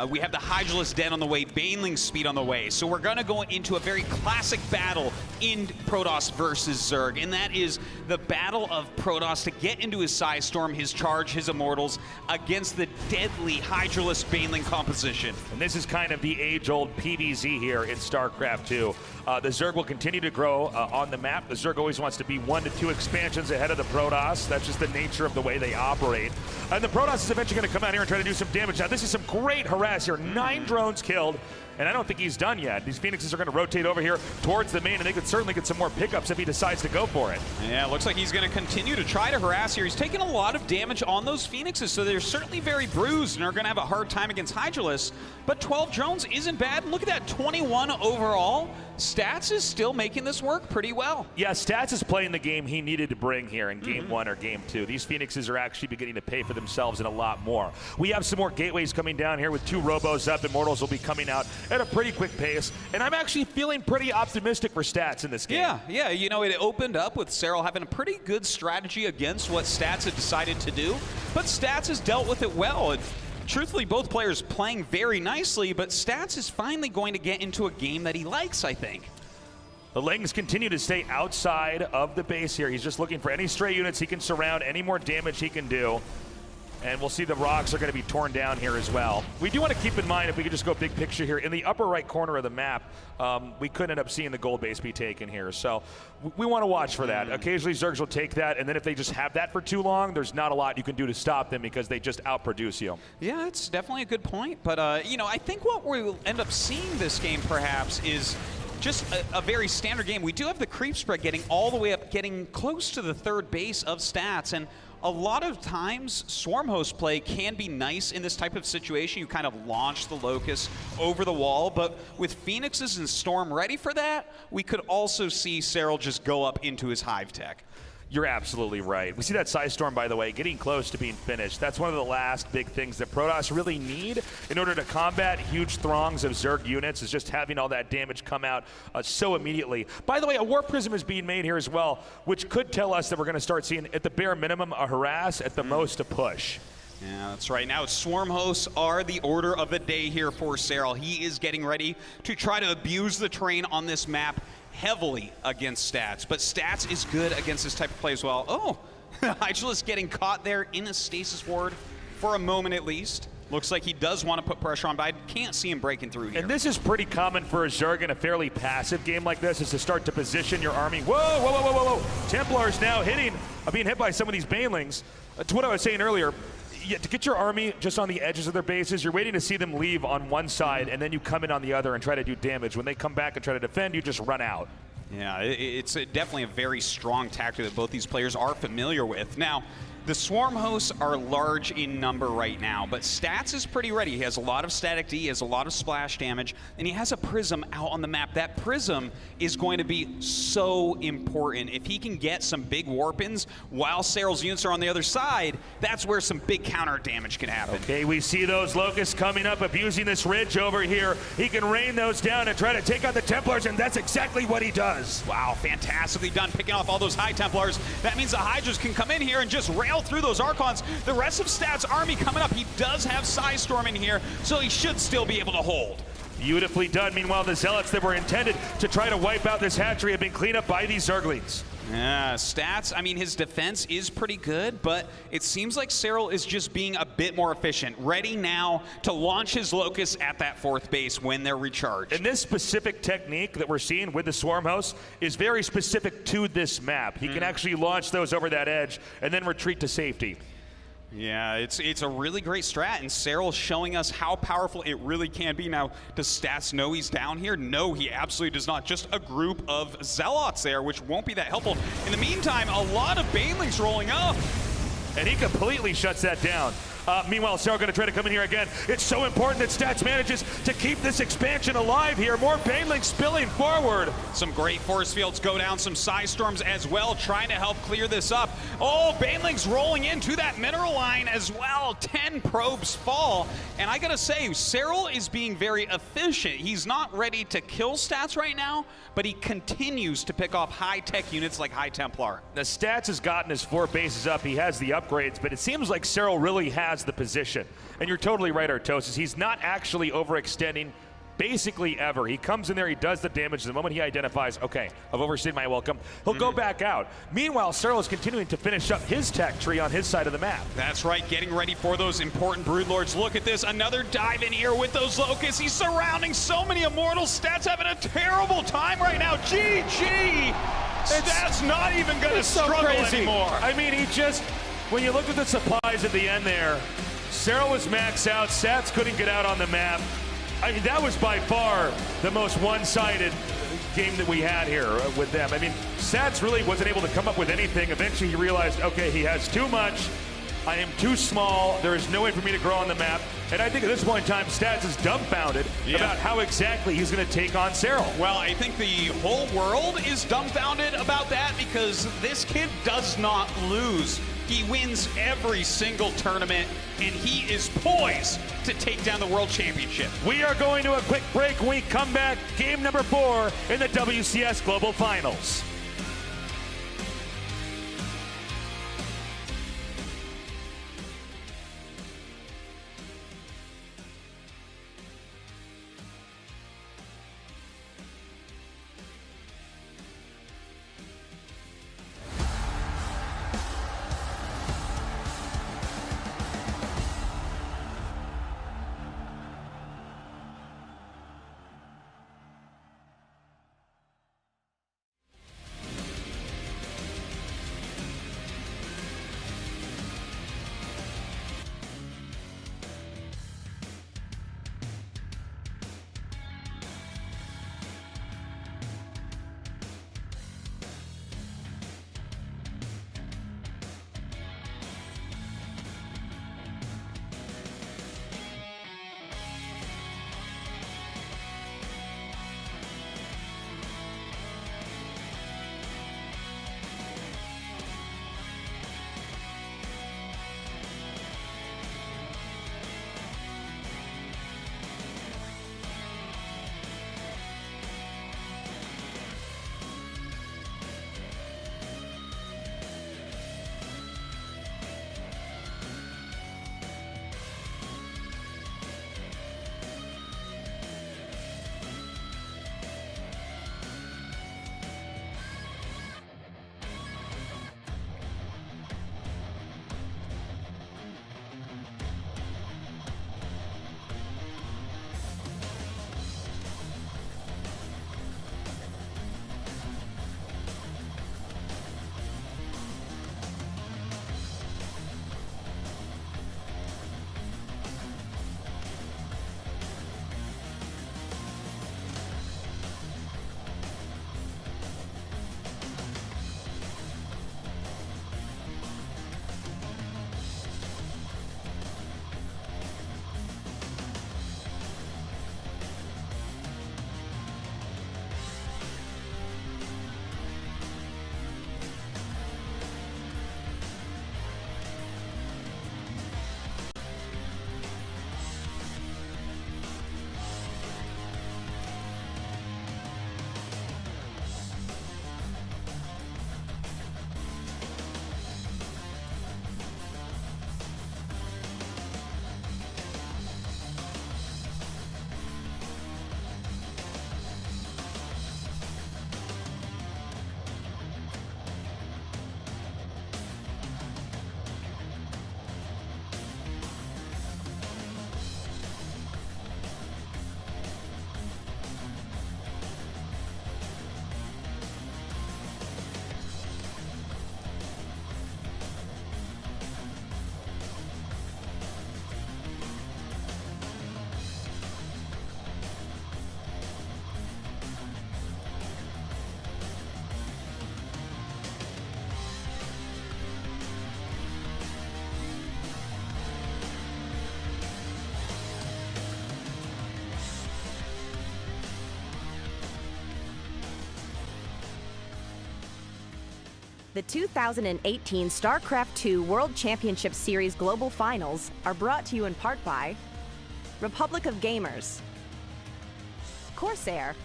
We have the Hydralisk Den on the way, Baneling Speed on the way. So we're going to go into a very classic battle in Protoss versus Zerg, and that is the battle of Protoss to get into his Psystorm, his charge, his Immortals against the deadly Hydralisk Baneling composition. And this is kind of the age-old PvZ here in StarCraft 2. The Zerg will continue to grow on the map. The Zerg always wants to be 1 to 2 expansions ahead of the Protoss. That's just the nature of the way they operate. And the Protoss is eventually going to come out here and try to do some damage. Now, this is some great harass here. 9 drones killed. And I don't think he's done yet. These Phoenixes are going to rotate over here towards the main, and they could certainly get some more pickups if he decides to go for it. Yeah, it looks like he's going to continue to try to harass here. He's taking a lot of damage on those Phoenixes, so they're certainly very bruised and are going to have a hard time against Hydralisk. But 12 drones isn't bad. Look at that, 21 overall. Stats is still making this work pretty well. Yeah, Stats is playing the game he needed to bring here in Game 1 or Game 2. These Phoenixes are actually beginning to pay for themselves and a lot more. We have some more gateways coming down here with 2 Robos up. Immortals will be coming out at a pretty quick pace, and I'm actually feeling pretty optimistic for Stats in this game. Yeah, you know, it opened up with Serral having a pretty good strategy against what Stats had decided to do, but Stats has dealt with it well. And truthfully, both players playing very nicely, but Stats is finally going to get into a game that he likes, I think. The Lings continue to stay outside of the base here. He's just looking for any stray units he can surround, any more damage he can do. And we'll see the rocks are going to be torn down here as well. We do want to keep in mind, if we could just go big picture here, in the upper right corner of the map, we could end up seeing the gold base be taken here. So we want to watch for that. Occasionally Zergs will take that, and then if they just have that for too long, there's not a lot you can do to stop them because they just outproduce you. Yeah, it's definitely a good point. But, you know, I think what we'll end up seeing this game perhaps is just a very standard game. We do have the creep spread getting all the way up, getting close to the third base of Stats, and a lot of times Swarm Host play can be nice in this type of situation. You kind of launch the Locust over the wall, but with Phoenixes and Storm ready for that, we could also see Serral just go up into his Hive Tech. You're absolutely right. We see that Psystorm, by the way, getting close to being finished. That's one of the last big things that Protoss really need in order to combat huge throngs of Zerg units, is just having all that damage come out so immediately. By the way, a Warp Prism is being made here as well, which could tell us that we're going to start seeing, at the bare minimum, a harass, at the most, a push. Yeah, that's right. Now, Swarm Hosts are the order of the day here for Serral. He is getting ready to try to abuse the terrain on this map heavily against Stats, but Stats is good against this type of play as well. Oh, Hydralisk getting caught there in a stasis ward for a moment at least. Looks like he does want to put pressure on, but I can't see him breaking through here. And this is pretty common for a Zerg in a fairly passive game like this, is to start to position your army. Whoa, whoa, whoa, whoa, whoa. Templars now being hit by some of these Banelings. To what I was saying earlier, to get your army just on the edges of their bases, you're waiting to see them leave on one side, and then you come in on the other and try to do damage. When they come back and try to defend, you just run out. Yeah, it's definitely a very strong tactic that both these players are familiar with. Now, the Swarm Hosts are large in number right now, but Stats is pretty ready. He has a lot of static D, he has a lot of splash damage, and he has a Prism out on the map. That Prism is going to be so important. If he can get some big warp-ins while Serral's units are on the other side, that's where some big counter damage can happen. Okay, we see those Locusts coming up, abusing this ridge over here. He can rain those down and try to take out the Templars, and that's exactly what he does. Wow, fantastically done, picking off all those High Templars. That means the Hydras can come in here and just rail through those Archons. The rest of Stats' army coming up. He does have Psystorm in here, so he should still be able to hold. Beautifully done. Meanwhile, the Zealots that were intended to try to wipe out this hatchery have been cleaned up by these Zerglings. Yeah, Stats, I mean, his defense is pretty good, but it seems like Serral is just being a bit more efficient, ready now to launch his Locusts at that fourth base when they're recharged. And this specific technique that we're seeing with the Swarm Host is very specific to this map. He can actually launch those over that edge and then retreat to safety. Yeah, it's a really great strat, and Serral showing us how powerful it really can be. Now, does Stats know he's down here? No, he absolutely does not. Just a group of Zealots there, which won't be that helpful. In the meantime, a lot of Banelings rolling up. And he completely shuts that down. Meanwhile, Serral going to try to come in here again. It's so important that Stats manages to keep this expansion alive here. More Banelings spilling forward. Some great force fields go down, some Psy Storms as well, trying to help clear this up. Oh, Banelings rolling into that mineral line as well. 10 probes fall. And I gotta say, Serral is being very efficient. He's not ready to kill Stats right now, but he continues to pick off high-tech units like High Templar. The Stats has gotten his 4 bases up. He has the upgrades, but it seems like Serral really has the position. And you're totally right, Artosis. He's not actually overextending basically ever. He comes in there, he does the damage. The moment he identifies, okay, I've overstayed my welcome, he'll go back out. Meanwhile, Serral is continuing to finish up his tech tree on his side of the map. That's right, getting ready for those important Broodlords. Look at this, another dive in here with those Locusts. He's surrounding so many Immortals. Stats having a terrible time right now. GG! Stats not even gonna struggle anymore. I mean, he just, when you look at the supplies at the end there, Serral was maxed out, Stats couldn't get out on the map. I mean, that was by far the most one-sided game that we had here with them. I mean, Stats really wasn't able to come up with anything. Eventually he realized, okay, he has too much. I am too small. There is no way for me to grow on the map. And I think at this point in time, Stats is dumbfounded about how exactly he's going to take on Serral. Well, I think the whole world is dumbfounded about that because this kid does not lose. He wins every single tournament, and he is poised to take down the World Championship. We are going to a quick break. When we come back, game number 4 in the WCS Global Finals. The 2018 StarCraft II World Championship Series Global Finals are brought to you in part by Republic of Gamers, Corsair,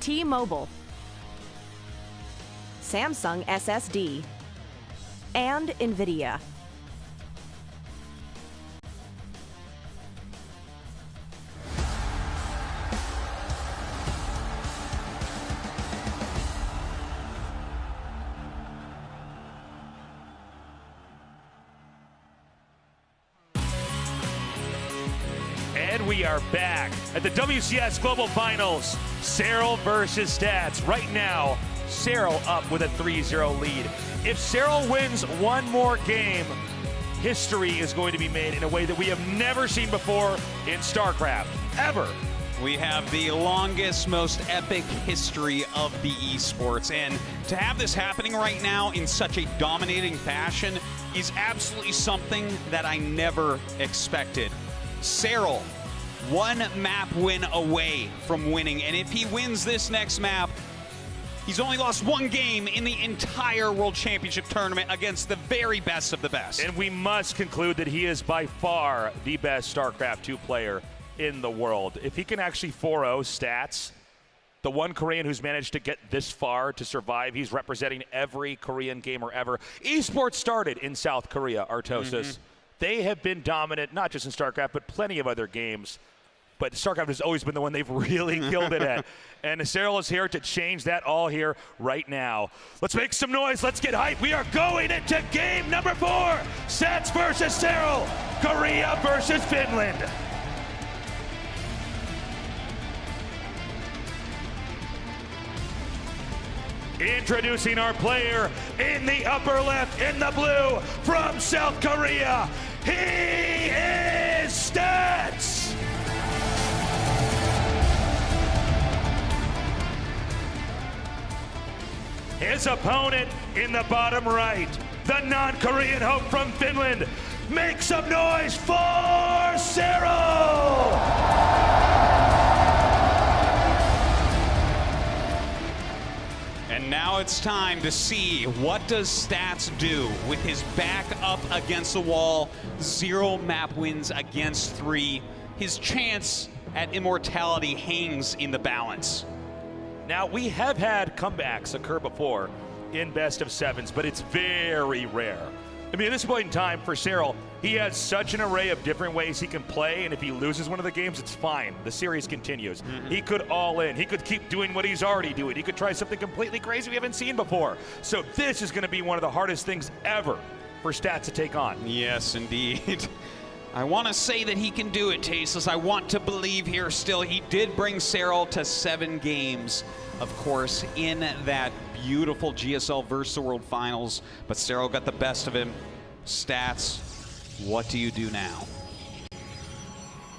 T-Mobile, Samsung SSD, and NVIDIA. And we are back at the WCS Global Finals. Serral versus Stats. Right now, Serral up with a 3-0 lead. If Serral wins one more game, history is going to be made in a way that we have never seen before in StarCraft, ever. We have the longest, most epic history of the esports, and to have this happening right now in such a dominating fashion is absolutely something that I never expected. Serral, one map win away from winning, and if he wins this next map, he's only lost one game in the entire World Championship tournament against the very best of the best. And we must conclude that he is by far the best StarCraft 2 player in the world. If he can actually 4-0 Stats, the one Korean who's managed to get this far to survive, he's representing every Korean gamer ever. Esports started in South Korea, Artosis. They have been dominant, not just in StarCraft, but plenty of other games. But StarCraft has always been the one they've really killed it at. And Serral is here to change that all here right now. Let's make some noise. Let's get hype. We are going into game number 4. Stats versus Serral. Korea versus Finland. Introducing our player in the upper left, in the blue, from South Korea. He is Stats! His opponent in the bottom right, the non-Korean hope from Finland. Make some noise for Serral! And now it's time to see what does Stats do with his back up against the wall, 0 map wins against 3. His chance at immortality hangs in the balance. Now, we have had comebacks occur before in best of sevens, but it's very rare. I mean, at this point in time for Serral, he has such an array of different ways he can play, and if he loses one of the games, it's fine. The series continues. He could all in. He could keep doing what he's already doing. He could try something completely crazy we haven't seen before. So this is going to be one of the hardest things ever for Stats to take on. Yes, indeed. I want to say that he can do it, Tasteless. I want to believe here still. He did bring Serral to 7 games, of course, in that beautiful GSL versus the World Finals, but Serral got the best of him. Stats, what do you do now?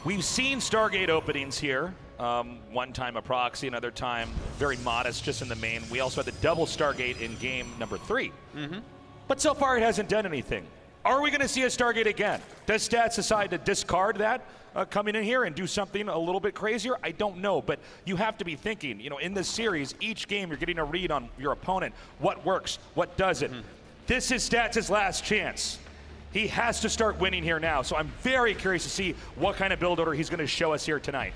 We've seen Stargate openings here. One time a proxy, another time very modest, just in the main. We also had the double Stargate in game number 3. But so far it hasn't done anything. Are we going to see a Stargate again? Does Stats decide to discard that coming in here and do something a little bit crazier? I don't know, but you have to be thinking, you know, in this series, each game you're getting a read on your opponent. What works? What doesn't? This is Stats' last chance. He has to start winning here now, so I'm very curious to see what kind of build order he's going to show us here tonight.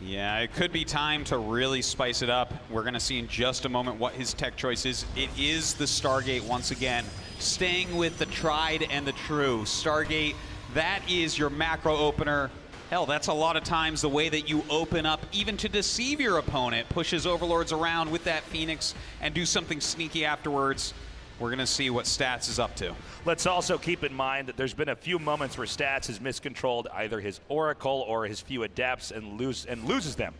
Yeah, it could be time to really spice it up. We're going to see in just a moment what his tech choice is. It is the Stargate once again, staying with the tried and the true. Stargate, that is your macro opener. Hell, that's a lot of times the way that you open up, even to deceive your opponent, pushes Overlords around with that Phoenix and do something sneaky afterwards. We're going to see what Stats is up to. Let's also keep in mind that there's been a few moments where Stats has miscontrolled either his Oracle or his few adepts and loses them.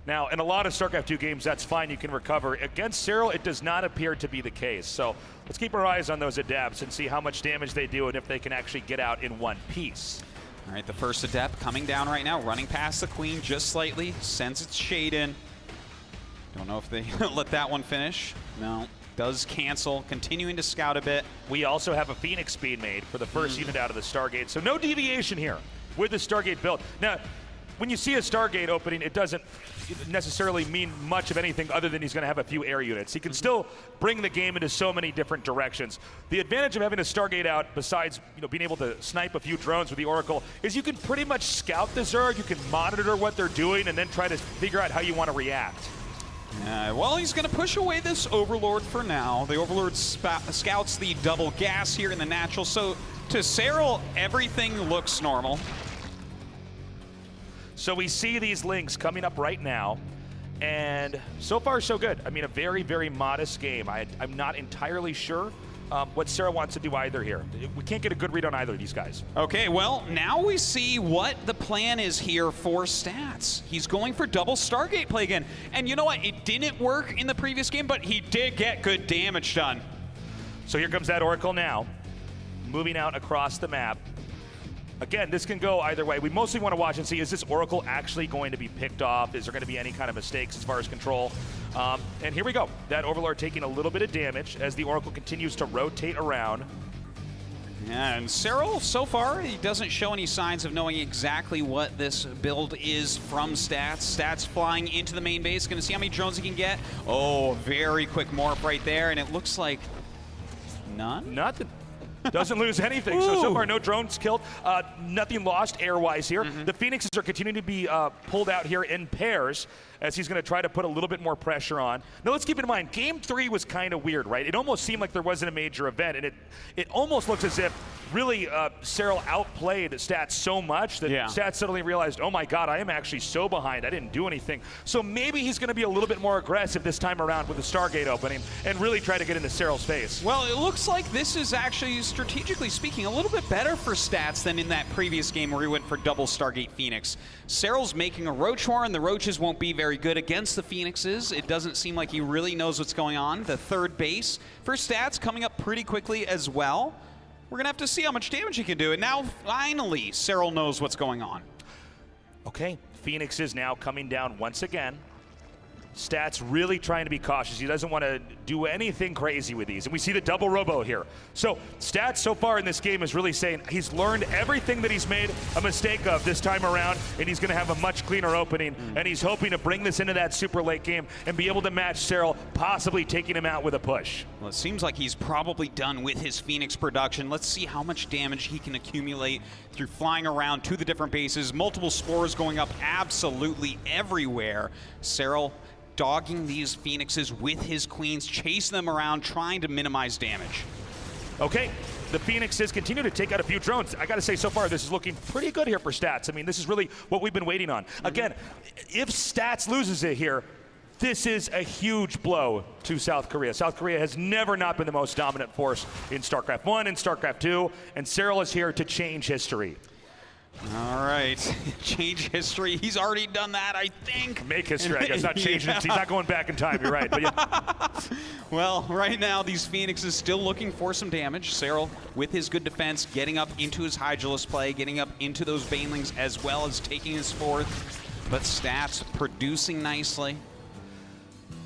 Now, in a lot of StarCraft 2 games, that's fine. You can recover. Against Serral, it does not appear to be the case. So let's keep our eyes on those adepts and see how much damage they do and if they can actually get out in one piece. All right, the first adept coming down right now, running past the Queen just slightly, sends its shade in. Don't know if they let that one finish. No. Does cancel, continuing to scout a bit. We also have a Phoenix speed made for the first unit out of the Stargate, so no deviation here with the Stargate build. Now, when you see a Stargate opening, it doesn't necessarily mean much of anything other than he's going to have a few air units. He can still bring the game into so many different directions. The advantage of having a Stargate out, besides being able to snipe a few drones with the Oracle, is you can pretty much scout the Zerg, you can monitor what they're doing, and then try to figure out how you want to react. Well, he's going to push away this Overlord for now. The Overlord scouts the double gas here in the natural, so to Serral, everything looks normal. So we see these links coming up right now, and so far so good. I mean, a very, very modest game. I'm not entirely sure what Serral wants to do either here. We can't get a good read on either of these guys. Okay, well, now we see what the plan is here for Stats. He's going for double Stargate play again. And you know what? It didn't work in the previous game, but he did get good damage done. So here comes that Oracle now, moving out across the map. Again, this can go either way. We mostly want to watch and see, is this Oracle actually going to be picked off? Is there going to be any kind of mistakes as far as control? And here we go. That Overlord taking a little bit of damage as the Oracle continues to rotate around. Yeah, and Serral, so far, he doesn't show any signs of knowing exactly what this build is from Stats. Stats flying into the main base, going to see how many drones he can get. Oh, very quick morph right there, and it looks like none? Nothing. Doesn't lose anything. So far, no drones killed. Nothing lost air-wise here. The Phoenixes are continuing to be pulled out here in pairs as he's going to try to put a little bit more pressure on. Now, let's keep in mind, Game 3 was kind of weird, right? It almost seemed like there wasn't a major event, and it almost looks as if really Serral outplayed Stats so much that Stats suddenly realized, oh my God, I am actually so behind. I didn't do anything. So maybe he's going to be a little bit more aggressive this time around with the Stargate opening and really try to get into Serral's face. Well, it looks like this is actually, strategically speaking, a little bit better for Stats than in that previous game where he went for double Stargate Phoenix. Serral's making a Roach Horn. The Roaches won't be very good against the Phoenixes. It doesn't seem like he really knows what's going on. The third base for Stats coming up pretty quickly as well. We're going to have to see how much damage he can do. And now, finally, Serral knows what's going on. Okay, Phoenix is now coming down once again. Stats really trying to be cautious. He doesn't want to do anything crazy with these. And we see the double robo here. So Stats so far in this game is really saying he's learned everything that he's made a mistake of this time around, and he's going to have a much cleaner opening. And he's hoping to bring this into that super late game and be able to match Serral, possibly taking him out with a push. Well, it seems like he's probably done with his Phoenix production. Let's see how much damage he can accumulate through flying around to the different bases. Multiple spores going up absolutely everywhere. Serral dogging these Phoenixes with his queens, chasing them around, trying to minimize damage. Okay, the Phoenixes continue to take out a few drones. I gotta say, so far, this is looking pretty good here for Stats. I mean, this is really what we've been waiting on. Again, if Stats loses it here, this is a huge blow to South Korea. South Korea has never not been the most dominant force in StarCraft 1 and StarCraft 2, and Serral is here to change history. All right, change history. He's already done that, I think. Make history, I guess, not change it. He's not going back in time, you're right. But yeah. Well, right now, these Phoenixes still looking for some damage. Serral, with his good defense, getting up into his Hydralisk play, getting up into those Banelings, as well as taking his fourth. But Stats producing nicely.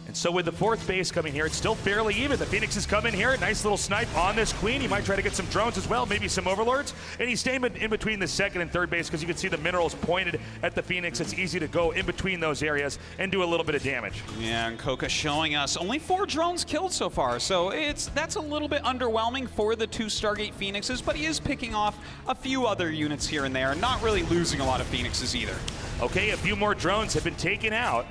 And so with the fourth base coming here, it's still fairly even. The Phoenix is coming here. Nice little snipe on this Queen. He might try to get some drones as well, maybe some Overlords. And he's staying in between the second and third base because you can see the minerals pointed at the Phoenix. It's easy to go in between those areas and do a little bit of damage. Yeah, and Coca showing us only 4 drones killed so far. So that's a little bit underwhelming for the 2 Stargate Phoenixes, but he is picking off a few other units here and there, not really losing a lot of Phoenixes either. Okay, a few more drones have been taken out.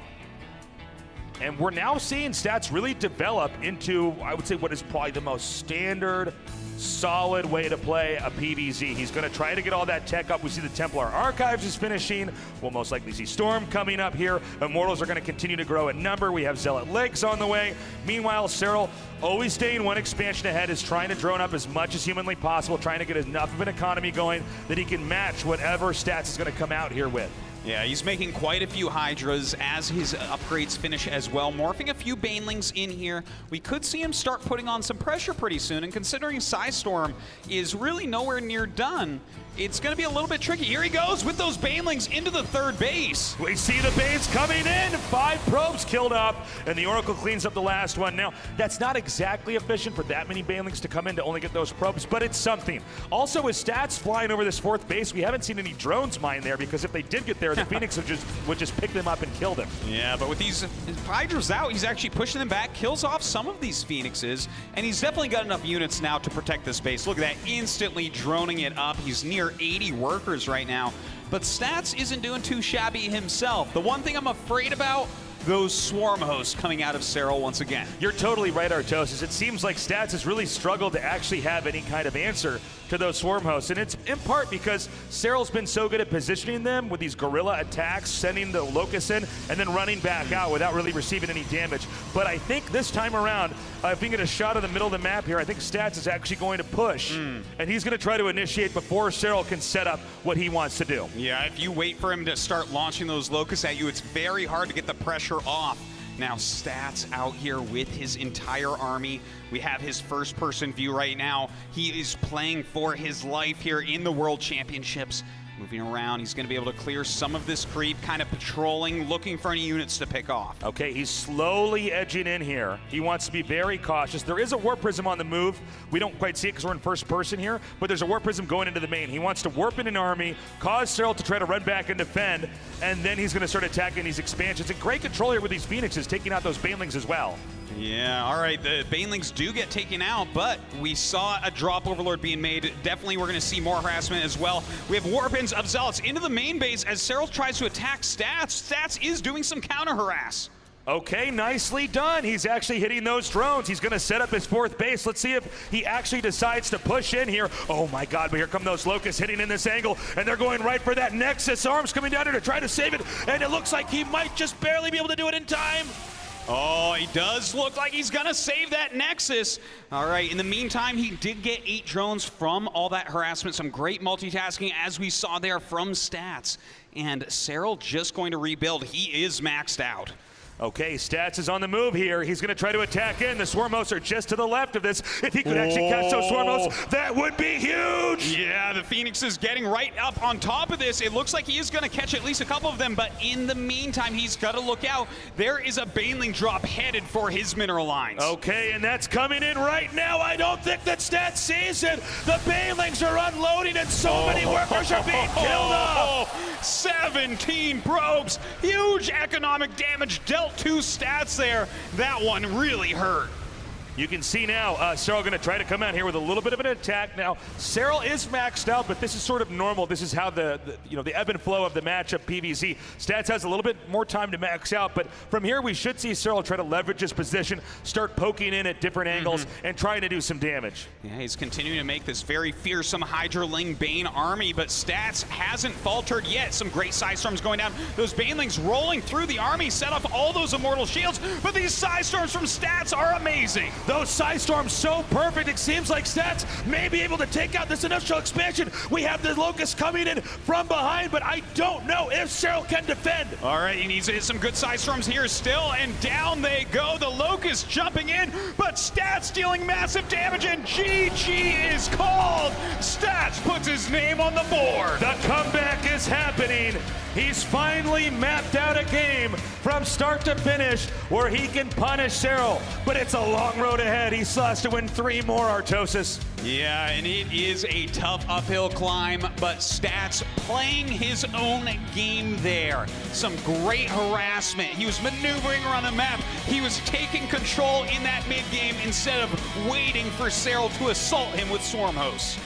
And we're now seeing Stats really develop into, I would say, what is probably the most standard, solid way to play a PvZ. He's going to try to get all that tech up. We see the Templar Archives is finishing. We'll most likely see Storm coming up here. Immortals are going to continue to grow in number. We have Zealot Legs on the way. Meanwhile, Serral, always staying one expansion ahead, is trying to drone up as much as humanly possible, trying to get enough of an economy going that he can match whatever Stats is going to come out here with. Yeah, he's making quite a few Hydras as his upgrades finish as well. Morphing a few Banelings in here. We could see him start putting on some pressure pretty soon, and considering Psystorm is really nowhere near done, it's going to be a little bit tricky. Here he goes with those Banelings into the third base. We see the Banes coming in. 5 probes killed up, and the Oracle cleans up the last one. Now, that's not exactly efficient for that many Banelings to come in to only get those probes, but it's something. Also, with Stats flying over this 4th base, we haven't seen any drones mine there, because if they did get there, here, the Phoenix would just pick them up and kill them. Yeah, but with these Hydras out, he's actually pushing them back, kills off some of these Phoenixes, and he's definitely got enough units now to protect this base. Look at that, instantly droning it up. He's near 80 workers right now, but Stats isn't doing too shabby himself. The one thing I'm afraid about, those swarm hosts coming out of Serral once again. You're totally right, Artosis. It seems like Stats has really struggled to actually have any kind of answer to those swarm hosts, and it's in part because Serral's been so good at positioning them with these guerrilla attacks, sending the Locust in, and then running back out without really receiving any damage. But I think this time around, if we get a shot of the middle of the map here, I think Stats is actually going to push, and he's going to try to initiate before Serral can set up what he wants to do. Yeah, if you wait for him to start launching those Locusts at you, it's very hard to get the pressure off. Now Stats out here with his entire army. We have his first-person view right now. He is playing for his life here in the World Championships. Moving around, he's going to be able to clear some of this creep, kind of patrolling, looking for any units to pick off. Okay, he's slowly edging in here. He wants to be very cautious. There is a Warp Prism on the move. We don't quite see it because we're in first person here, but there's a Warp Prism going into the main. He wants to warp in an army, cause Serral to try to run back and defend, and then he's going to start attacking these expansions. And great control here with these Phoenixes, taking out those Banelings as well. Yeah, all right, the Banelings do get taken out, but we saw a drop overlord being made. Definitely we're going to see more harassment as well. We have Warpins of Zealots into the main base as Serral tries to attack Stats. Stats is doing some counter harass. Okay, nicely done. He's actually hitting those drones. He's going to set up his fourth base. Let's see if he actually decides to push in here. Oh my God, but here come those Locusts hitting in this angle, and they're going right for that Nexus. Arms coming down here to try to save it, and it looks like he might just barely be able to do it in time. Oh, he does look like he's gonna save that Nexus. All right, in the meantime, he did get 8 drones from all that harassment. Some great multitasking, as we saw there from Stats. And Serral just going to rebuild. He is maxed out. Okay, Stats is on the move here. He's going to try to attack in. The Swarm hosts are just to the left of this. If he could actually catch those Swarm hosts, that would be huge! Yeah, the Phoenix is getting right up on top of this. It looks like he is going to catch at least a couple of them, but in the meantime, he's got to look out. There is a Baneling drop headed for his mineral lines. Okay, and that's coming in right now. I don't think that Stats sees it. The Banelings are unloading, and so many workers are being killed off. 17 probes. Huge economic damage dealt to Stats there. That one really hurt. You can see now, Serral going to try to come out here with a little bit of an attack. Now, Serral is maxed out, but this is sort of normal. This is how the ebb and flow of the matchup PvZ. Stats has a little bit more time to max out, but from here we should see Serral try to leverage his position, start poking in at different angles, and trying to do some damage. Yeah, he's continuing to make this very fearsome Hydraling Bane army, but Stats hasn't faltered yet. Some great Psy Storms going down. Those Banelings rolling through the army, set off all those Immortal Shields, but these Psy Storms from Stats are amazing. Those Psy Storms so perfect, it seems like Stats may be able to take out this initial expansion. We have the Locust coming in from behind, but I don't know if Serral can defend. All right, he needs to hit some good Psy Storms here still, and down they go. The Locust jumping in, but Stats dealing massive damage, and GG is called. Stats puts his name on the board. The comeback is happening. He's finally mapped out a game from start to finish where he can punish Serral, but it's a long road ahead. He still has to win 3 more, Artosis. Yeah, and it is a tough uphill climb, but Stats playing his own game there. Some great harassment. He was maneuvering around the map. He was taking control in that mid-game instead of waiting for Serral to assault him with Swarm Hosts.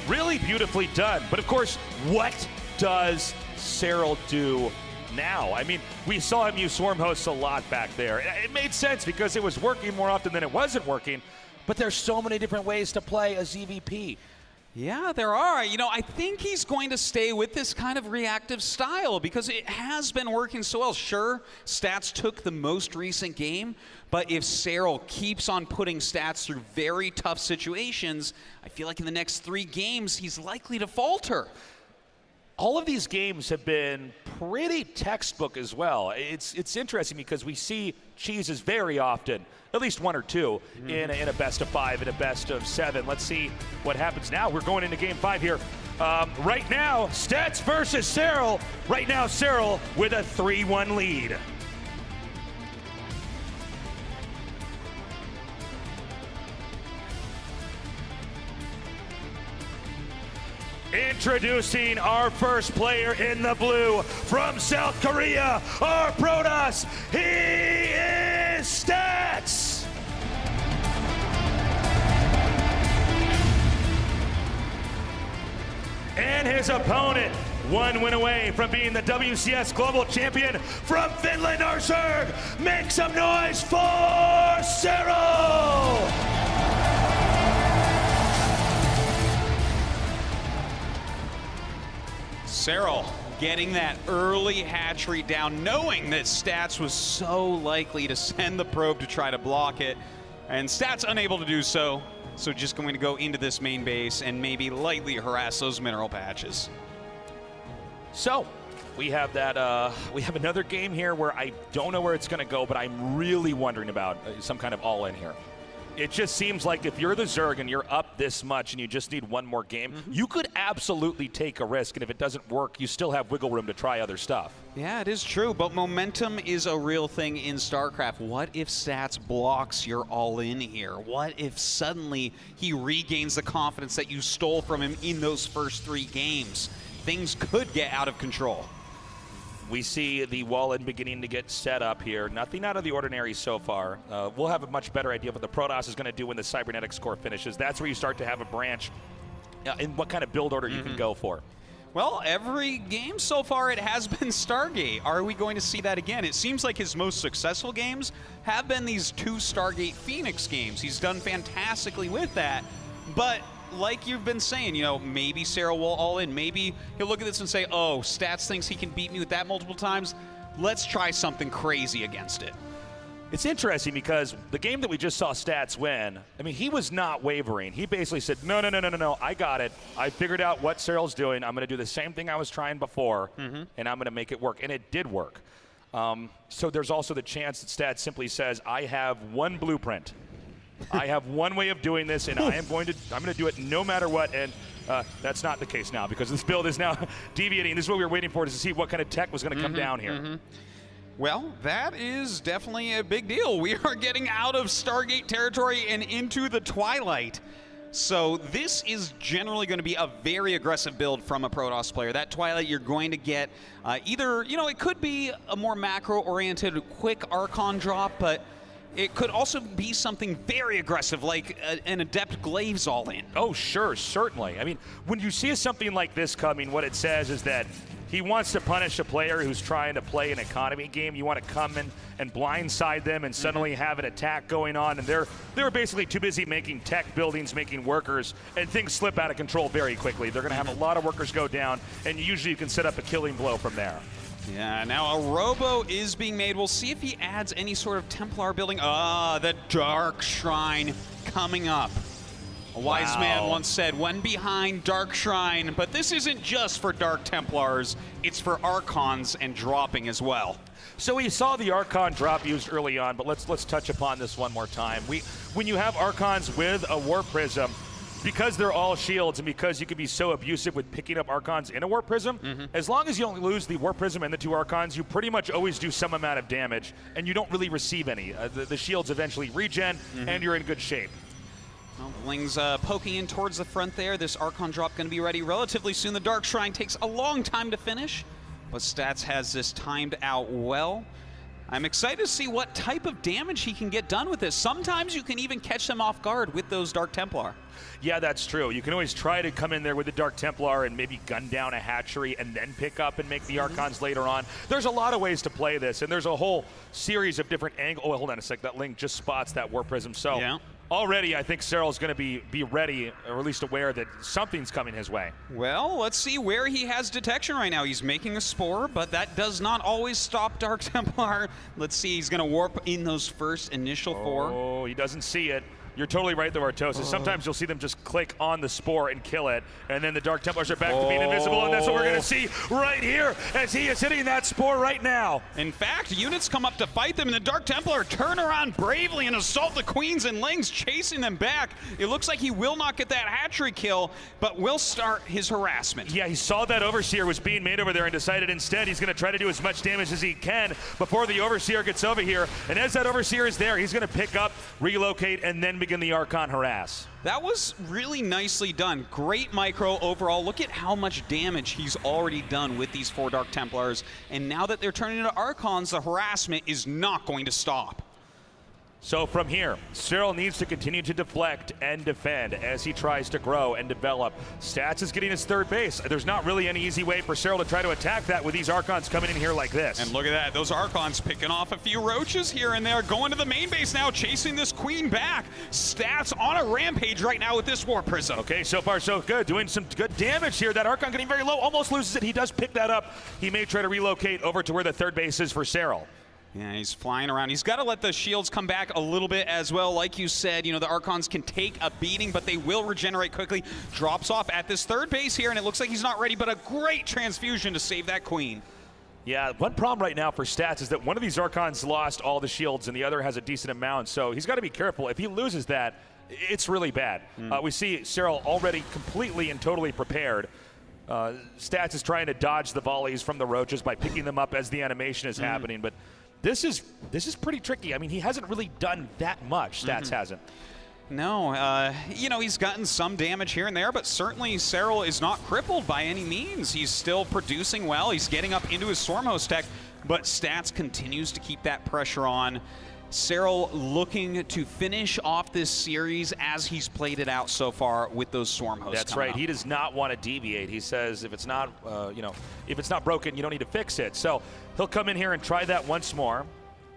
Really beautifully done, but of course, what does Serral do now? I mean, we saw him use Swarm Hosts a lot back there. It made sense because it was working more often than it wasn't working, but there's so many different ways to play a ZVP. Yeah, there are. You know, I think he's going to stay with this kind of reactive style because it has been working so well. Sure, Stats took the most recent game, but if Serral keeps on putting Stats through very tough situations, I feel like in the next 3 games, he's likely to falter. All of these games have been pretty textbook as well. It's interesting because we see cheeses very often, at least 1 or 2, in a best of 5, in a best of 7. Let's see what happens now. We're going into game 5 here. Right now, Stats versus Serral. Right now, Serral with a 3-1 lead. Into Introducing our first player in the blue from South Korea, our Protoss, he is Stats! And his opponent, one win away from being the WCS Global Champion from Finland, Arzurg. Make some noise for Serral! Serral getting that early hatchery down, knowing that Stats was so likely to send the probe to try to block it, and Stats unable to do so, so just going to go into this main base and maybe lightly harass those mineral patches. So, we have that. We have another game here where I don't know where it's going to go, but I'm really wondering about some kind of all-in here. It just seems like if you're the Zerg and you're up this much and you just need one more game, you could absolutely take a risk, and if it doesn't work, you still have wiggle room to try other stuff. Yeah, it is true, but momentum is a real thing in StarCraft. What if Stats blocks your all-in here? What if suddenly he regains the confidence that you stole from him in those first 3 games? Things could get out of control. We see the wall-in beginning to get set up here. Nothing out of the ordinary so far. We'll have a much better idea of what the Protoss is going to do when the Cybernetics core finishes. That's where you start to have a branch in what kind of build order you can go for. Well, every game so far it has been Stargate. Are we going to see that again? It seems like his most successful games have been these 2 Stargate Phoenix games. He's done fantastically with that, but like you've been saying, you know, maybe Serral will all in. Maybe he'll look at this and say, oh, Stats thinks he can beat me with that multiple times. Let's try something crazy against it. It's interesting because the game that we just saw Stats win, I mean, he was not wavering. He basically said, no, I got it. I figured out what Serral's doing. I'm going to do the same thing I was trying before, and I'm going to make it work. And it did work. So there's also the chance that Stats simply says, I have one blueprint. I have one way of doing this, and I'm going to do it no matter what. And that's not the case now because this build is now deviating. This is what we were waiting for, to see what kind of tech was going to come down here. Well, that is definitely a big deal. We are getting out of Stargate territory and into the Twilight. So this is generally going to be a very aggressive build from a Protoss player. That Twilight, you're going to get either, you know, it could be a more macro-oriented quick Archon drop, but it could also be something very aggressive, like an Adept Glaives all-in. Oh, sure, certainly. I mean, when you see something like this coming, what it says is that he wants to punish a player who's trying to play an economy game. You want to come in and blindside them and suddenly have an attack going on, and they're basically too busy making tech buildings, making workers, and things slip out of control very quickly. They're going to have a lot of workers go down, and usually you can set up a killing blow from there. Yeah, now a Robo is being made. We'll see if he adds any sort of Templar building. The Dark Shrine coming up. A wise man once said, when behind Dark Shrine, but this isn't just for Dark Templars, it's for Archons and dropping as well. So we saw the Archon drop used early on, but let's touch upon this one more time. When you have Archons with a Warp Prism, because they're all shields and because you can be so abusive with picking up Archons in a Warp Prism, as long as you only lose the Warp Prism and the 2 Archons, you pretty much always do some amount of damage, and you don't really receive any. The shields eventually regen, and you're in good shape. Well, Bling's poking in towards the front there. This Archon drop going to be ready relatively soon. The Dark Shrine takes a long time to finish, but Stats has this timed out well. I'm excited to see what type of damage he can get done with this. Sometimes you can even catch them off guard with those Dark Templar. Yeah, that's true. You can always try to come in there with the Dark Templar and maybe gun down a hatchery and then pick up and make the Archons later on. There's a lot of ways to play this, and there's a whole series of different angles. Oh, hold on a sec. That Link just spots that Warp Prism. So yeah. Already, I think Serral's going to be ready, or at least aware that something's coming his way. Well, let's see where he has detection right now. He's making a Spore, but that does not always stop Dark Templar. Let's see, he's going to warp in those first initial 4. Oh, he doesn't see it. You're totally right, though, Artosis. Sometimes you'll see them just click on the Spore and kill it, and then the Dark Templars are back to being invisible, and that's what we're going to see right here as he is hitting that Spore right now. In fact, units come up to fight them, and the Dark Templar turn around bravely and assault the Queens and Lings, chasing them back. It looks like he will not get that hatchery kill, but will start his harassment. Yeah, he saw that Overseer was being made over there and decided instead he's going to try to do as much damage as he can before the Overseer gets over here. And as that Overseer is there, he's going to pick up, relocate, and then begin the Archon harass. That was really nicely done. Great micro overall. Look at how much damage he's already done with these 4 Dark Templars. And now that they're turning into Archons, the harassment is not going to stop. So from here, Serral needs to continue to deflect and defend as he tries to grow and develop. Stats is getting his 3rd base. There's not really any easy way for Serral to try to attack that with these Archons coming in here like this. And look at that, those Archons picking off a few roaches here and there, going to the main base now, chasing this queen back. Stats on a rampage right now with this War Prism. Okay, so far so good. Doing some good damage here. That Archon getting very low, almost loses it. He does pick that up. He may try to relocate over to where the 3rd base is for Serral. Yeah, he's flying around. He's got to let the shields come back a little bit as well. Like you said, you know, the Archons can take a beating, but they will regenerate quickly. Drops off at this 3rd base here, and it looks like he's not ready, but a great transfusion to save that queen. Yeah, one problem right now for Stats is that one of these Archons lost all the shields and the other has a decent amount, so he's got to be careful. If he loses that, it's really bad. We see Serral already completely and totally prepared. Stats is trying to dodge the volleys from the roaches by picking them up as the animation is happening, but this is pretty tricky. I mean, he hasn't really done that much. Stats hasn't. No, you know, he's gotten some damage here and there, but certainly Serral is not crippled by any means. He's still producing well. He's getting up into his Stormhost tech, but Stats continues to keep that pressure on. Serral looking to finish off this series as he's played it out so far with those Stormhosts. That's right. He does not want to deviate. He says if it's not, if it's not broken, you don't need to fix it. So he'll come in here and try that once more.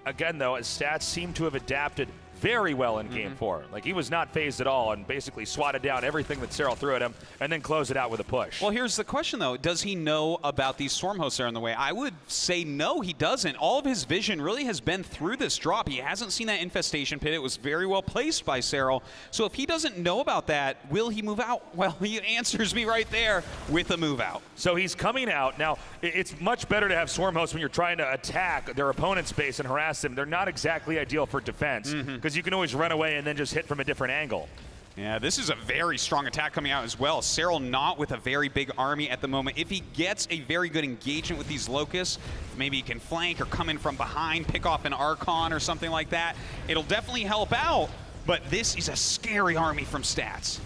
Again, though, his Stats seem to have adapted very well in Game 4. Like, he was not phased at all and basically swatted down everything that Serral threw at him and then closed it out with a push. Well, here's the question, though. Does he know about these Stormhosts that are in the way? I would say no, he doesn't. All of his vision really has been through this drop. He hasn't seen that infestation pit. It was very well placed by Serral. So if he doesn't know about that, will he move out? Well, he answers me right there with a move out. So he's coming out. Now, it's much better to have Stormhosts when you're trying to attack their opponent's base and harass them. They're not exactly ideal for defense because you can always run away and then just hit from a different angle. Yeah, this is a very strong attack coming out as well. Serral not with a very big army at the moment. If he gets a very good engagement with these Locusts, maybe he can flank or come in from behind, pick off an Archon or something like that, it'll definitely help out, but this is a scary army from Stats.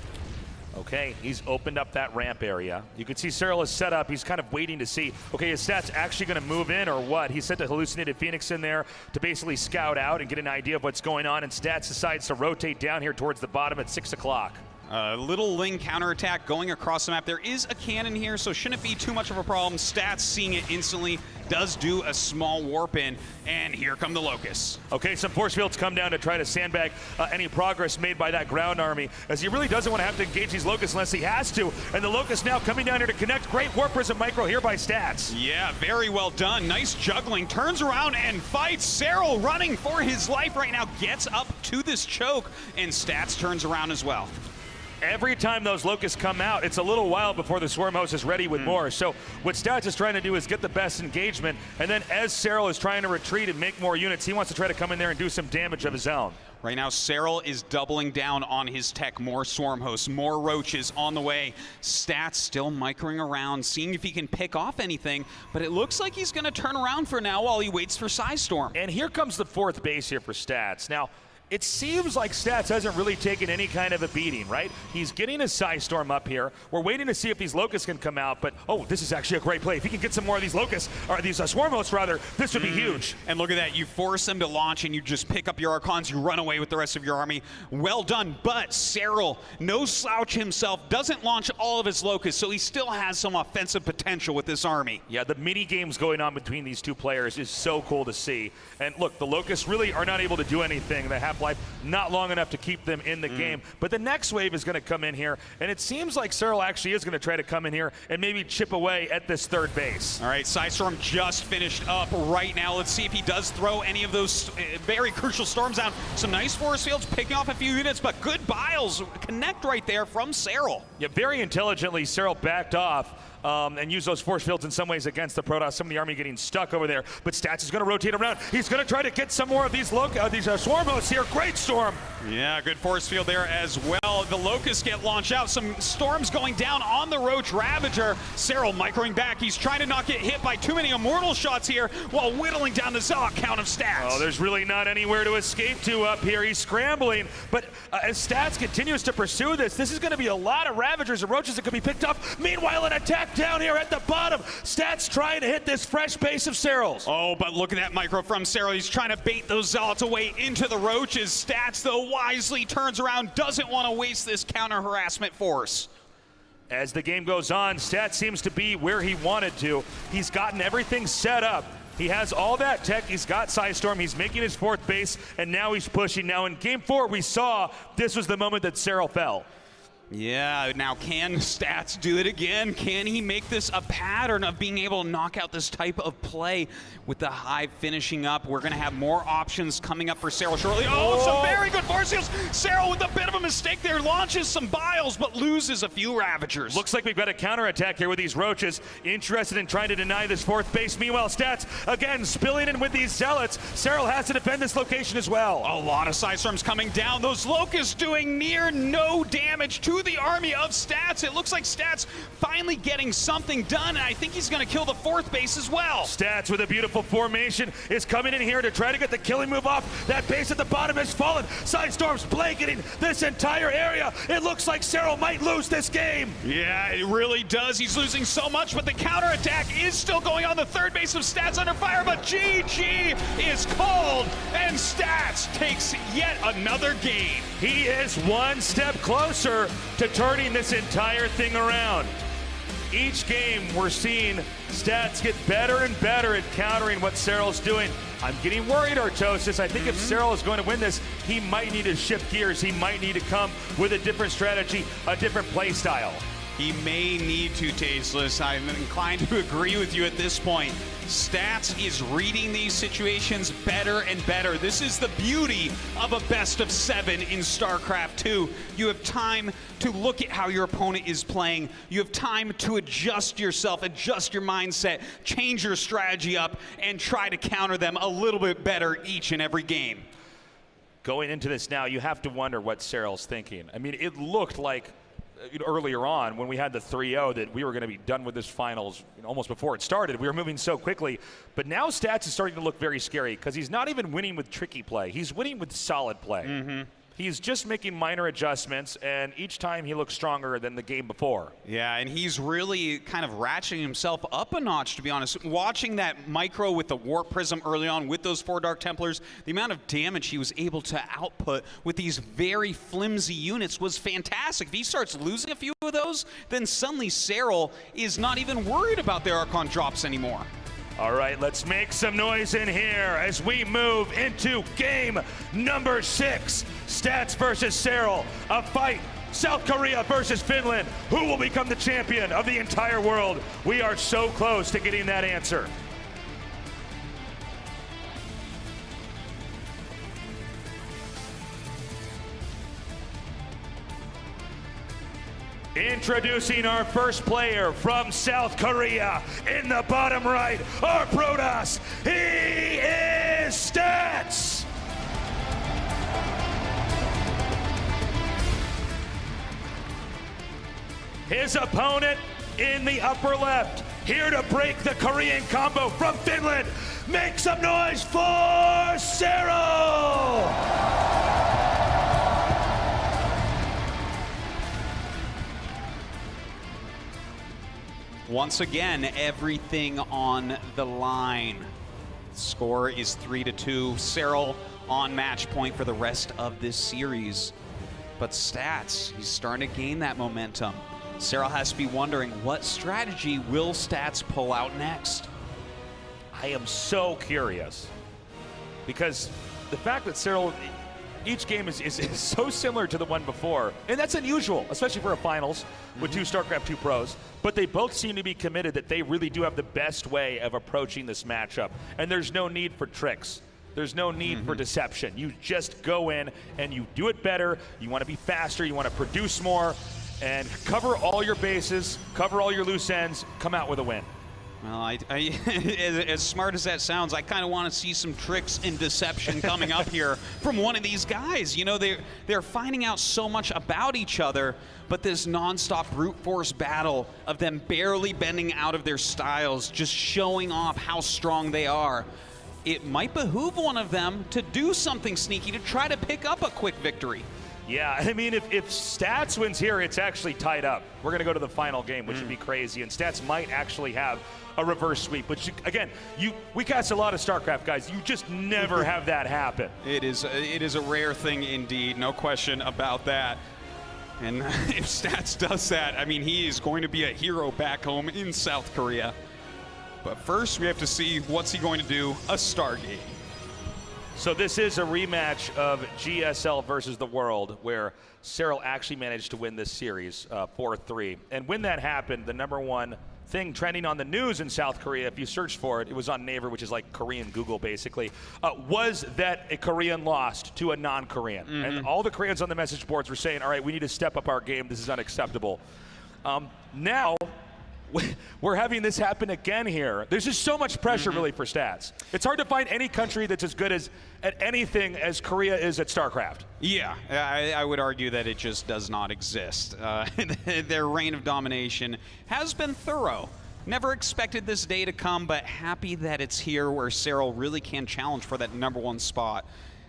Okay, he's opened up that ramp area. You can see Serral is set up. He's kind of waiting to see, okay, is Stats actually going to move in or what? He sent a Hallucinated Phoenix in there to basically scout out and get an idea of what's going on, and Stats decides to rotate down here towards the bottom at 6 o'clock. Little Ling counterattack going across the map. There is a cannon here, so shouldn't be too much of a problem. Stats seeing it instantly, does do a small warp in, and here come the Locusts. Okay, some force fields come down to try to sandbag any progress made by that ground army, as he really doesn't want to have to engage these Locusts unless he has to, and the Locusts now coming down here to connect. Great Warp Prism micro here by Stats. Yeah, very well done. Nice juggling. Turns around and fights. Serral running for his life right now. Gets up to this choke, and Stats turns around as well. Every time those Locusts come out, it's a little while before the Swarmhost is ready with more. So what Stats is trying to do is get the best engagement, and then as Serral is trying to retreat and make more units, he wants to try to come in there and do some damage of his own. Right now, Serral is doubling down on his tech. More Swarmhosts, more Roaches on the way. Stats still microing around, seeing if he can pick off anything, but it looks like he's going to turn around for now while he waits for Psystorm. And here comes the 4th base here for Stats. Now, it seems like Stats hasn't really taken any kind of a beating, right? He's getting his Psystorm up here. We're waiting to see if these Locusts can come out, but oh, this is actually a great play. If he can get some more of these Locusts, or these Swarmhosts rather, this would be huge. And look at that, you force them to launch and you just pick up your Archons, you run away with the rest of your army. Well done, but Serral, no slouch himself, doesn't launch all of his Locusts, so he still has some offensive potential with this army. Yeah, the mini games going on between these two players is so cool to see. And look, the Locusts really are not able to do anything. They have life not long enough to keep them in the game. But the next wave is going to come in here, and it seems like Serral actually is going to try to come in here and maybe chip away at this 3rd base. All right, Psystorm just finished up right now. Let's see if he does throw any of those very crucial storms down. Some nice force fields, picking off a few units, but good biles connect right there from Serral. Yeah, very intelligently, Serral backed off and use those force fields in some ways against the Protoss. Some of the army getting stuck over there, but Stats is going to rotate around. He's going to try to get some more of these swarm hosts here. Great storm. Yeah, good force field there as well. The Locusts get launched out. Some storms going down on the Roach Ravager. Serral microing back. He's trying to not get hit by too many immortal shots here while whittling down the Zog count of Stats. Oh, there's really not anywhere to escape to up here. He's scrambling, but as Stats continues to pursue this is going to be a lot of Ravagers and Roaches that could be picked up. Meanwhile, an attack down here at the bottom. Stats trying to hit this fresh base of Serral's. Oh, but look at that micro from Serral. He's trying to bait those Zealots away into the Roaches. Stats, though, wisely turns around, doesn't want to waste this counter-harassment force. As the game goes on, Stats seems to be where he wanted to. He's gotten everything set up. He has all that tech. He's got Psystorm. He's making his 4th base, and now he's pushing. Now in Game 4, we saw this was the moment that Serral fell. Yeah, now can Stats do it again? Can he make this a pattern of being able to knock out this type of play with the Hive finishing up? We're going to have more options coming up for Serral shortly. Oh, some very good force fields. Serral with a bit of a mistake there, launches some Biles, but loses a few Ravagers. Looks like we've got a counterattack here with these Roaches, interested in trying to deny this 4th base. Meanwhile, Stats, again, spilling in with these Zealots. Serral has to defend this location as well. A lot of Psystorms coming down. Those Locusts doing near no damage to the army of Stats. It looks like Stats finally getting something done, and I think he's going to kill the 4th base as well. Stats with a beautiful formation is coming in here to try to get the killing move off. That base at the bottom has fallen. Psystorm's blanketing this entire area. It looks like Serral might lose this game. Yeah, it really does. He's losing so much, but the counterattack is still going on. The 3rd base of Stats under fire, but GG is called, and Stats takes yet another game. He is one step closer to turning this entire thing around. Each game, we're seeing Stats get better and better at countering what Serral's doing. I'm getting worried, Artosis. I think if Serral is going to win this, he might need to shift gears. He might need to come with a different strategy, a different play style. He may need to, Tasteless. I'm inclined to agree with you at this point. Stats is reading these situations better and better. This is the beauty of a best of 7 in StarCraft 2. You have time to look at how your opponent is playing. You have time to adjust yourself, adjust your mindset, change your strategy up, and try to counter them a little bit better each and every game. Going into this now, you have to wonder what Serral's thinking. I mean, it looked like earlier on when we had the 3-0 that we were going to be done with this finals almost before it started. We were moving so quickly, but now Stats is starting to look very scary because he's not even winning with tricky play. He's winning with solid play. He's just making minor adjustments, and each time he looks stronger than the game before. Yeah, and he's really kind of ratcheting himself up a notch, to be honest. Watching that micro with the Warp Prism early on with those 4 Dark Templars, the amount of damage he was able to output with these very flimsy units was fantastic. If he starts losing a few of those, then suddenly Serral is not even worried about their Archon drops anymore. All right, let's make some noise in here as we move into game number 6. Stats versus Serral, a fight. South Korea versus Finland. Who will become the champion of the entire world? We are so close to getting that answer. Introducing our first player from South Korea. In the bottom right, our Protoss. He is Stats. His opponent in the upper left, here to break the Korean combo from Finland. Make some noise for Serral! Once again, everything on the line. Score is 3-2. Serral on match point for the rest of this series. But Stats, he's starting to gain that momentum. Serral has to be wondering, what strategy will Stats pull out next? I am so curious because the fact that Serral, each game is so similar to the one before, and that's unusual, especially for a finals with 2 StarCraft 2 pros, but they both seem to be committed that they really do have the best way of approaching this matchup, and there's no need for tricks. There's no need for deception. You just go in and you do it better. You want to be faster. You want to produce more. and cover all your bases, cover all your loose ends, come out with a win. Well, as smart as that sounds, I kind of want to see some tricks and deception coming up here from one of these guys. You know, they're finding out so much about each other, but this nonstop brute force battle of them barely bending out of their styles, just showing off how strong they are. It might behoove one of them to do something sneaky to try to pick up a quick victory. Yeah, I mean, if Stats wins here, it's actually tied up. We're going to go to the final game, which would be crazy, and Stats might actually have a reverse sweep, which, again, we cast a lot of StarCraft, guys. You just never have that happen. It is a rare thing indeed, no question about that. And if Stats does that, I mean, he is going to be a hero back home in South Korea. But first, we have to see what's he going to do, a Stargate. So this is a rematch of GSL versus the World, where Serral actually managed to win this series 4-3. And when that happened, the #1 thing trending on the news in South Korea, if you search for it, it was on Naver, which is like Korean Google basically, was that a Korean lost to a non-Korean. And all the Koreans on the message boards were saying, all right, we need to step up our game. This is unacceptable. Now, we're having this happen again here. There's just so much pressure really for Stats. It's hard to find any country that's as good as at anything as Korea is at StarCraft. Yeah, I would argue that it just does not exist. Their reign of domination has been thorough. Never expected this day to come, but happy that it's here where Serral really can challenge for that #1 spot.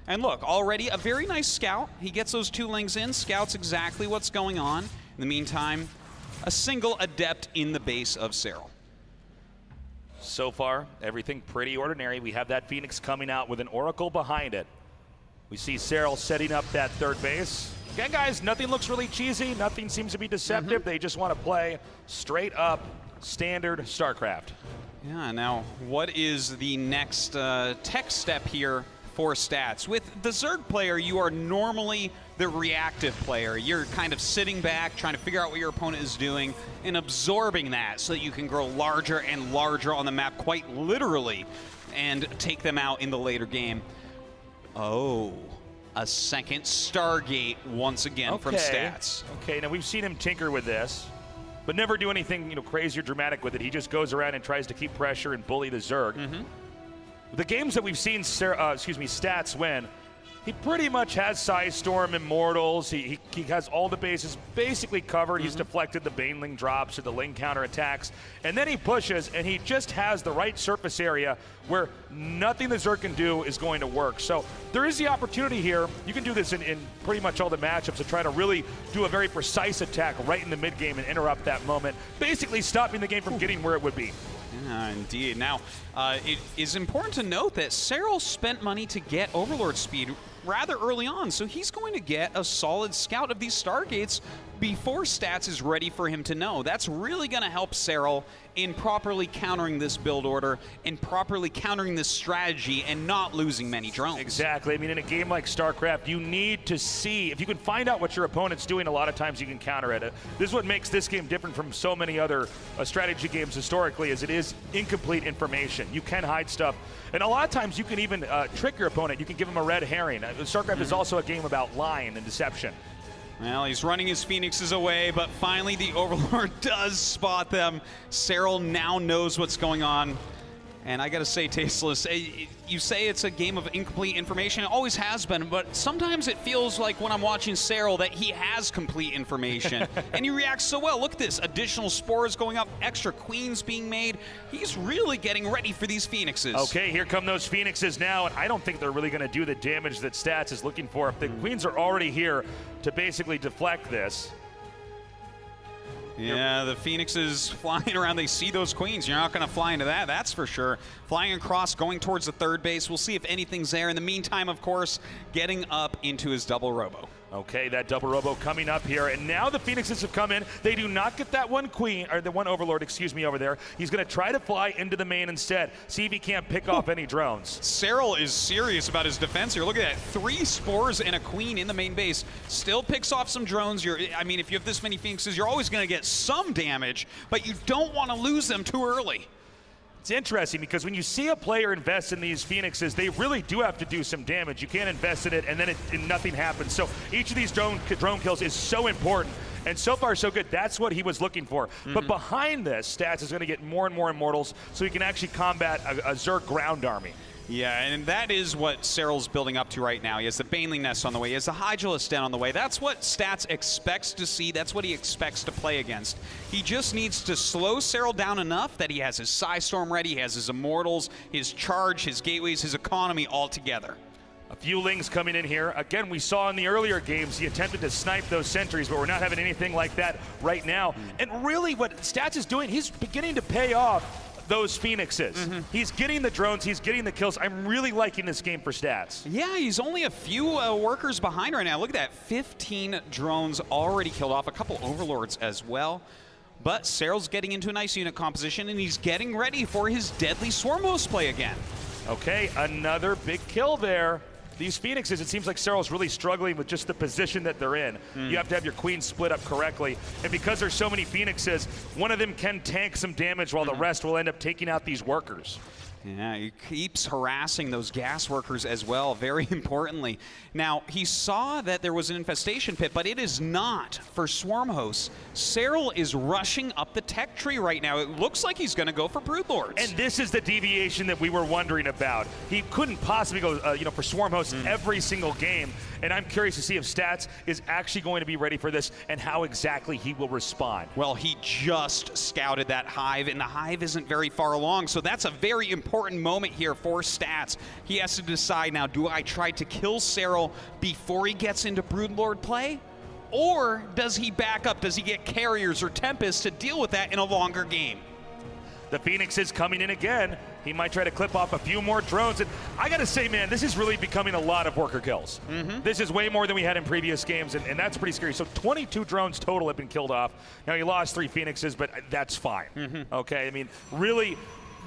And look, already a very nice scout. He gets those 2 lings in, scouts exactly what's going on. In the meantime, a single adept in the base of Serral. So far, everything pretty ordinary. We have that Phoenix coming out with an Oracle behind it. We see Serral setting up that third base. Again, guys, nothing looks really cheesy. Nothing seems to be deceptive. They just want to play straight up standard StarCraft. Yeah, now what is the next tech step here for Stats? With the Zerg player, you are normally the reactive player. You're kind of sitting back, trying to figure out what your opponent is doing and absorbing that so that you can grow larger and larger on the map, quite literally, and take them out in the later game. Oh, a second Stargate once again from Stats. Okay, now we've seen him tinker with this, but never do anything crazy or dramatic with it. He just goes around and tries to keep pressure and bully the Zerg. The games that we've seen Stats win, he pretty much has Psystorm, Immortals. He has all the bases basically covered. He's deflected the Baneling drops or the Ling counter attacks. And then he pushes, and he just has the right surface area where nothing the Zerg can do is going to work. So there is the opportunity here. You can do this in pretty much all the matchups to try to really do a very precise attack right in the mid-game and interrupt that moment, basically stopping the game from getting where it would be. Yeah, indeed. Now, it is important to note that Serral spent money to get Overlord speed rather early on, so he's going to get a solid scout of these Stargates before Stats is ready for him to know. That's really going to help Serral in properly countering this build order and properly countering this strategy and not losing many drones. Exactly. I mean, in a game like StarCraft, you need to see, if you can find out what your opponent's doing, a lot of times you can counter it. This is what makes this game different from so many other strategy games historically, is it is incomplete information. You can hide stuff, and a lot of times you can even trick your opponent. You can give him a red herring. StarCraft is also a game about lying and deception. Well, he's running his Phoenixes away, but finally the Overlord does spot them. Serral now knows what's going on. And I gotta say, Tasteless, you say it's a game of incomplete information. It always has been, but sometimes it feels like when I'm watching Serral that he has complete information. And he reacts so well. Look at this, additional spores going up, extra queens being made. He's really getting ready for these Phoenixes. Okay, here come those Phoenixes now, and I don't think they're really gonna do the damage that Stats is looking for. If the queens are already here to basically deflect this. Yeah, the Phoenixes flying around, they see those queens. You're not going to fly into that, that's for sure. Flying across, going towards the third base. We'll see if anything's there. In the meantime, of course, getting up into his double robo. Okay, that double robo coming up here, and now the Phoenixes have come in. They do not get that one queen, or the one Overlord, excuse me, over there. He's going to try to fly into the main instead, see if he can't pick off any drones. Serral is serious about his defense here. Look at that, 3 spores and a queen in the main base. Still picks off some drones. I mean, if you have this many Phoenixes, you're always going to get some damage, but you don't want to lose them too early. It's interesting because when you see a player invest in these Phoenixes, they really do have to do some damage. You can't invest in it and then nothing happens. So each of these drone kills is so important. And so far, so good. That's what he was looking for. But behind this, Stats is going to get more and more Immortals so he can actually combat a Zerg ground army. Yeah, and that is what Serral's building up to right now. He has the Baneling Nest on the way. He has the Hydralisk Den on the way. That's what Stats expects to see. That's what he expects to play against. He just needs to slow Serral down enough that he has his Psystorm ready, he has his Immortals, his Charge, his Gateways, his economy all together. A few Lings coming in here. Again, we saw in the earlier games he attempted to snipe those sentries, but we're not having anything like that right now. And really what Stats is doing, he's beginning to pay off those Phoenixes. He's getting the drones, he's getting the kills. I'm really liking this game for Stats. Yeah, he's only a few workers behind right now. Look at that, 15 drones already killed off, a couple Overlords as well. But Serral's getting into a nice unit composition, and he's getting ready for his deadly Swarm Host play again. Okay, another big kill there. These Phoenixes, it seems like Serral's really struggling with just the position that they're in. You have to have your queens split up correctly. And because there's so many Phoenixes, one of them can tank some damage while the rest will end up taking out these workers. Yeah, he keeps harassing those gas workers as well, very importantly. Now, he saw that there was an infestation pit, but it is not for Swarm Hosts. Serral is rushing up the tech tree right now. It looks like he's going to go for Broodlords. And this is the deviation that we were wondering about. He couldn't possibly go, for Swarm Hosts every single game. And I'm curious to see if Stats is actually going to be ready for this and how exactly he will respond. Well, he just scouted that Hive, and the Hive isn't very far along, so that's a very important moment here for Stats. He has to decide now, do I try to kill Serral before he gets into Broodlord play? Or does he back up? Does he get Carriers or Tempest to deal with that in a longer game? The Phoenix is coming in again. He might try to clip off a few more drones. And I got to say, man, this is really becoming a lot of worker kills. This is way more than we had in previous games, and that's pretty scary. So 22 drones total have been killed off. Now, he lost 3 Phoenixes, but that's fine. Okay, I mean, really,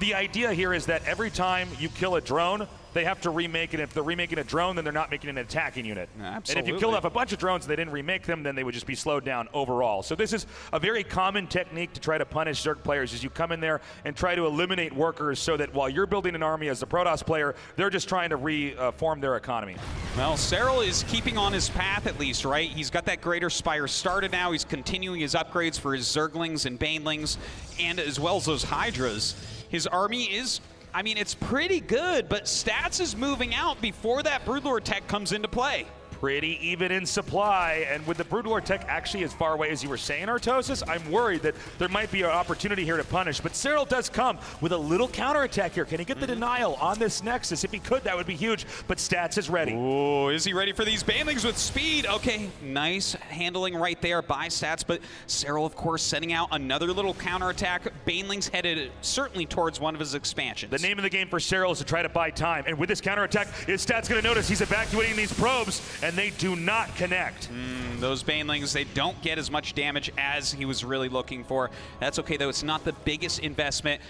the idea here is that every time you kill a drone, they have to remake it. If they're remaking a drone, then they're not making an attacking unit. Absolutely. And if you killed off a bunch of drones and they didn't remake them, then they would just be slowed down overall. So this is a very common technique to try to punish Zerg players, is you come in there and try to eliminate workers so that while you're building an army as a Protoss player, they're just trying to reform their economy. Well, Serral is keeping on his path at least, right? He's got that Greater Spire started now. He's continuing his upgrades for his Zerglings and Banelings, and as well as those Hydras. His army is, I mean, it's pretty good, but Stats is moving out before that Broodlord tech comes into play. Pretty even in supply, and with the Broodlord tech actually as far away as you were saying, Artosis, I'm worried that there might be an opportunity here to punish, but Serral does come with a little counterattack here. Can he get the denial on this Nexus? If he could, that would be huge, but Stats is ready. Oh, is he ready for these Banelings with speed? Okay, nice handling right there by Stats, but Serral, of course, sending out another little counterattack. Banelings headed certainly towards one of his expansions. The name of the game for Serral is to try to buy time, and with this counterattack, is Stats going to notice he's evacuating these probes, and they do not connect. Those Banelings, they don't get as much damage as he was really looking for. That's okay, though. It's not the biggest investment,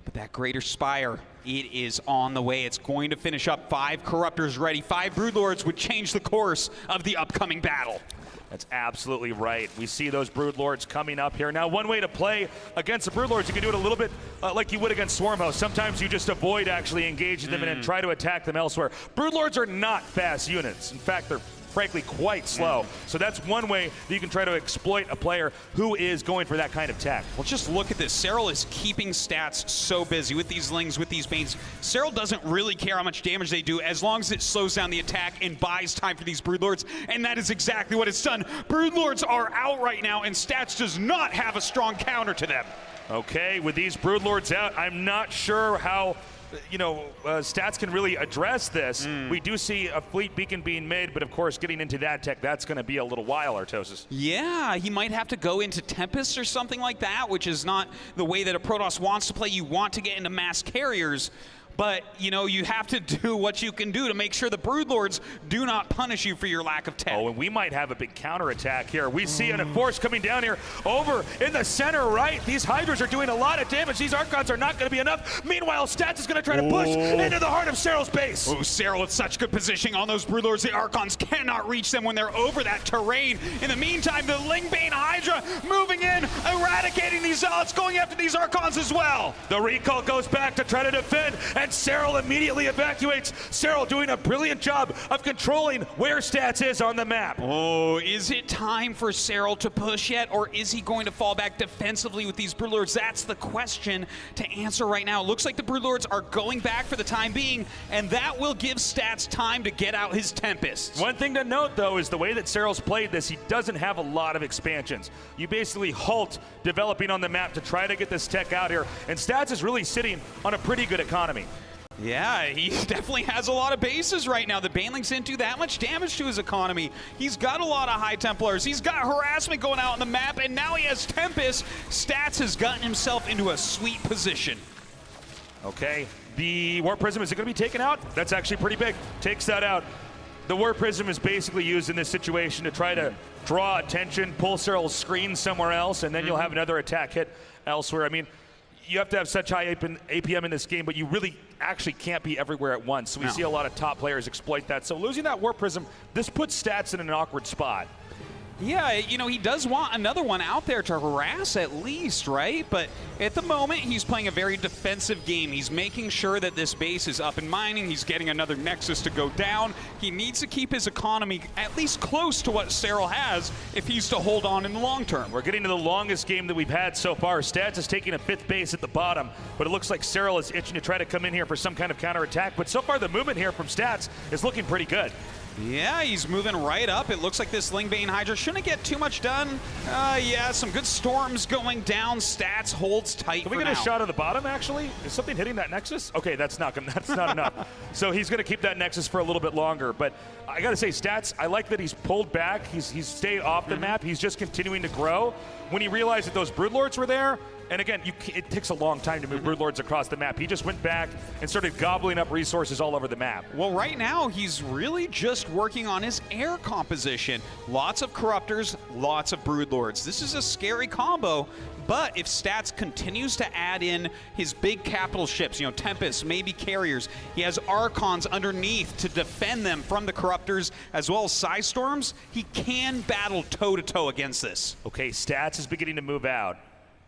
but that Greater Spire, it is on the way. It's going to finish up. 5 Corruptors ready. 5 Broodlords would change the course of the upcoming battle. That's absolutely right. We see those Broodlords coming up here. Now, one way to play against the Broodlords, you can do it a little bit like you would against Swarm Host. Sometimes you just avoid actually engaging them and then try to attack them elsewhere. Broodlords are not fast units. In fact, they're frankly quite slow. So that's one way that you can try to exploit a player who is going for that kind of tech. Well, just look at this. Serral is keeping Stats so busy with these Lings, with these Banes. Serral doesn't really care how much damage they do as long as it slows down the attack and buys time for these Broodlords, and that is exactly what it's done. Broodlords are out right now, and Stats does not have a strong counter to them. Okay, with these Broodlords out, I'm not sure how Stats can really address this. We do see a fleet beacon being made, but of course, getting into that tech, that's going to be a little while, Artosis. Yeah, he might have to go into Tempest or something like that, which is not the way that a Protoss wants to play. You want to get into mass carriers, but, you have to do what you can do to make sure the Broodlords do not punish you for your lack of tech. Oh, and we might have a big counterattack here. We see an Enforce coming down here over in the center right. These Hydras are doing a lot of damage. These Archons are not going to be enough. Meanwhile, Stats is going to try to push into the heart of Serral's base. Oh, Serral with such good positioning on those Broodlords. The Archons cannot reach them when they're over that terrain. In the meantime, the Lingbane Hydra moving in, eradicating these Zealots, going after these Archons as well. The recall goes back to try to defend, and and Serral immediately evacuates. Serral doing a brilliant job of controlling where Stats is on the map. Oh, is it time for Serral to push yet, or is he going to fall back defensively with these Broodlords? That's the question to answer right now. It looks like the Broodlords are going back for the time being, and that will give Stats time to get out his Tempests. One thing to note, though, is the way that Serral's played this, he doesn't have a lot of expansions. You basically halt developing on the map to try to get this tech out here, and Stats is really sitting on a pretty good economy. Yeah, he definitely has a lot of bases right now. The Banelings didn't do that much damage to his economy. He's got a lot of High Templars. He's got harassment going out on the map, and now he has Tempest. Stats has gotten himself into a sweet position. Okay, the Warp Prism, is it going to be taken out? That's actually pretty big. Takes that out. The Warp Prism is basically used in this situation to try to draw attention, pull Serral's screen somewhere else, and then you'll have another attack hit elsewhere. I mean, you have to have such high APM in this game, but you really actually can't be everywhere at once. So we see a lot of top players exploit that. So losing that Warp Prism, this puts Stats in an awkward spot. Yeah, you know, he does want another one out there to harass at least, right? But at the moment, he's playing a very defensive game. He's making sure that this base is up and mining. He's getting another Nexus to go down. He needs to keep his economy at least close to what Serral has if he's to hold on in the long term. We're getting to the longest game that we've had so far. Stats is taking a 5th base at the bottom, but it looks like Serral is itching to try to come in here for some kind of counterattack. But so far, the movement here from Stats is looking pretty good. Yeah, he's moving right up. It looks like this Lingbane Hydra shouldn't get too much done. Yeah, some good storms going down. Stats holds tight. Can we get a shot of the bottom, actually? Is something hitting that Nexus? Okay, that's not enough. So he's going to keep that Nexus for a little bit longer. But I got to say, Stats, I like that he's pulled back. He's stayed off the map. He's just continuing to grow. When he realized that those Broodlords were there, and again, it takes a long time to move Broodlords across the map. He just went back and started gobbling up resources all over the map. Well, right now, he's really just working on his air composition. Lots of Corruptors, lots of Broodlords. This is a scary combo, but if Stats continues to add in his big capital ships, you know, Tempest, maybe Carriers, he has Archons underneath to defend them from the Corruptors, as well as Psystorms, he can battle toe-to-toe against this. Okay, Stats is beginning to move out.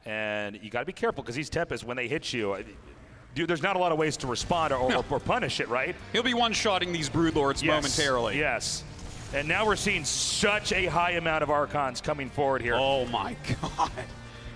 And you got to be careful because these Tempest, when they hit you, dude, there's not a lot of ways to respond or punish it, right? He'll be one-shotting these Broodlords momentarily. Yes. And now we're seeing such a high amount of Archons coming forward here. Oh my God.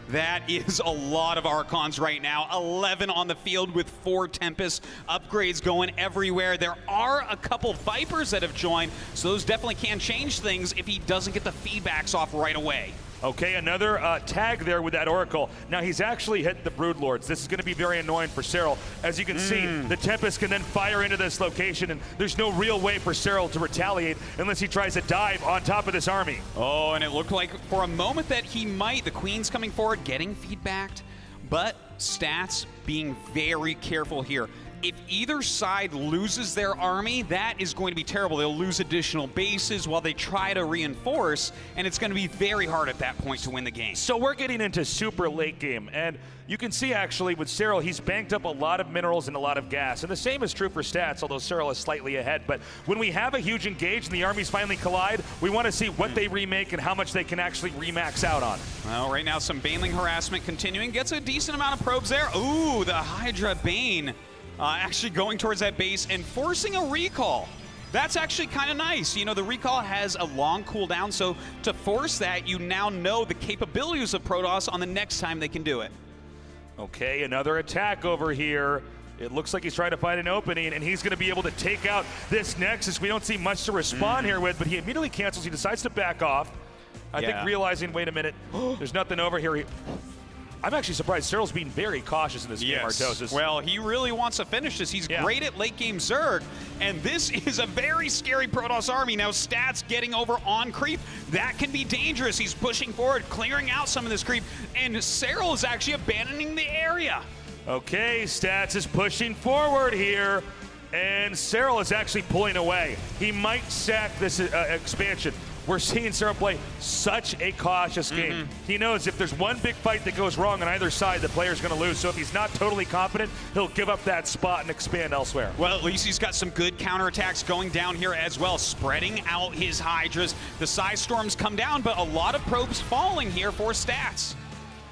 That is a lot of Archons right now. 11 on the field with 4 Tempest upgrades going everywhere. There are a couple Vipers that have joined, so those definitely can change things if he doesn't get the feedbacks off right away. Okay, another tag there with that Oracle. Now he's actually hit the Broodlords. This is going to be very annoying for Serral. As you can see, the Tempest can then fire into this location, and there's no real way for Serral to retaliate unless he tries to dive on top of this army. Oh, and it looked like for a moment that he might. The Queen's coming forward, getting feedbacked, but Stats being very careful here. If either side loses their army, that is going to be terrible. They'll lose additional bases while they try to reinforce, and it's going to be very hard at that point to win the game. So we're getting into super late game, and you can see actually with Serral, he's banked up a lot of minerals and a lot of gas, and the same is true for Stats, although Serral is slightly ahead. But when we have a huge engage and the armies finally collide, we want to see what they remake and how much they can actually remax out on. Well, right now some Baneling harassment continuing. Gets a decent amount of probes there. Ooh, the Hydra Bane. Actually going towards that base and forcing a recall. That's actually kind of nice. You know, the recall has a long cooldown, so to force that, you now know the capabilities of Protoss on the next time they can do it. Okay, another attack over here. It looks like he's trying to find an opening, and he's going to be able to take out this Nexus. We don't see much to respond here with, but he immediately cancels. He decides to back off. I think realizing, wait a minute, there's nothing over here. I'm actually surprised Serral's being very cautious in this game, Artosis. Well, he really wants to finish this. He's great at late game Zerg, and this is a very scary Protoss army. Now, Stats getting over on creep. That can be dangerous. He's pushing forward, clearing out some of this creep, and Serral is actually abandoning the area. Okay, Stats is pushing forward here, and Serral is actually pulling away. He might sack this expansion. We're seeing Serral play such a cautious game. He knows if there's one big fight that goes wrong on either side, the player's going to lose. So if he's not totally confident, he'll give up that spot and expand elsewhere. Well, at least he's got some good counterattacks going down here as well, spreading out his Hydras. The Psystorms come down, but a lot of probes falling here for Stats.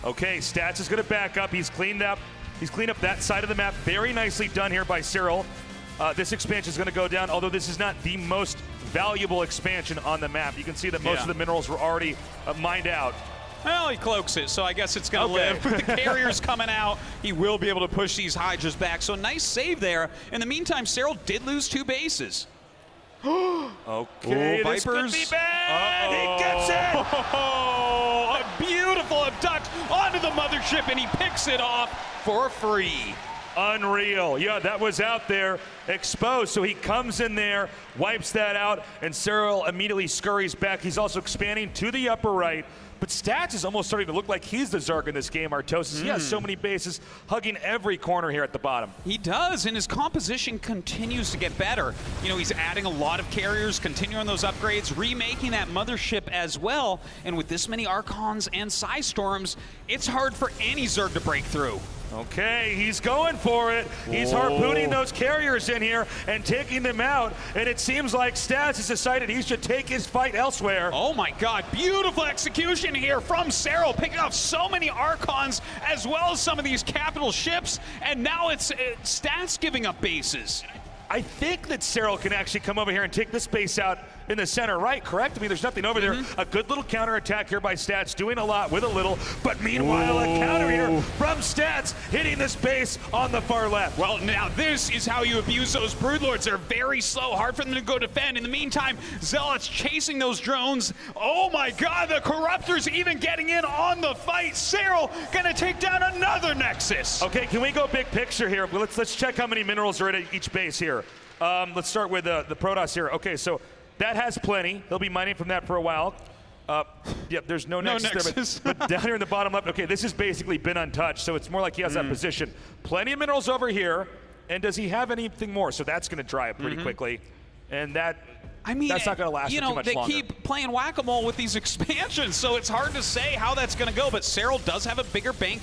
Okay, Stats is going to back up. He's cleaned up He's cleaned up that side of the map. Very nicely done here by Serral. This expansion is going to go down, although this is not the most valuable expansion on the map. You can see that most of the minerals were already mined out. Well, he cloaks it, so I guess it's going to live. With the carriers coming out, he will be able to push these Hydras back. So nice save there. In the meantime, Serral did lose 2 bases. Okay, this could be bad. He gets it. Oh, a beautiful abduct onto the mothership, and he picks it off for free. Unreal. Yeah, that was out there exposed. So he comes in there, wipes that out, and Serral immediately scurries back. He's also expanding to the upper right. But Stats is almost starting to look like he's the Zerg in this game, Artosis. He has so many bases, hugging every corner here at the bottom. He does, and his composition continues to get better. You know, he's adding a lot of carriers, continuing those upgrades, remaking that mothership as well. And with this many Archons and Psystorms, it's hard for any Zerg to break through. Okay, he's going for it. He's harpooning those carriers in here and taking them out. And it seems like Stats has decided he should take his fight elsewhere. Oh my God, beautiful execution here from Serral, picking off so many Archons as well as some of these capital ships. And now it's Stats giving up bases. I think that Serral can actually come over here and take this base out in the center right, correct? I mean, there's nothing over there. A good little counter attack here by Stats, doing a lot with a little, but meanwhile, a counter here from Stats, hitting this base on the far left. Well, now this is how you abuse those Broodlords. They're very slow, hard for them to go defend. In the meantime, Zealots chasing those drones. Oh my God, the Corruptors even getting in on the fight. Serral gonna take down another Nexus. Okay, can we go big picture here? Well, let's check how many minerals are at each base here. Let's start with the Protoss here. Okay, so that has plenty. He'll be mining from that for a while. Yep, there's no Nexus there, but down here in the bottom left, okay, this has basically been untouched, so it's more like he has that position. Plenty of minerals over here, and does he have anything more? So that's going to dry up pretty quickly, and that's not going to last for too much longer. They keep playing whack-a-mole with these expansions, so it's hard to say how that's going to go, but Serral does have a bigger bank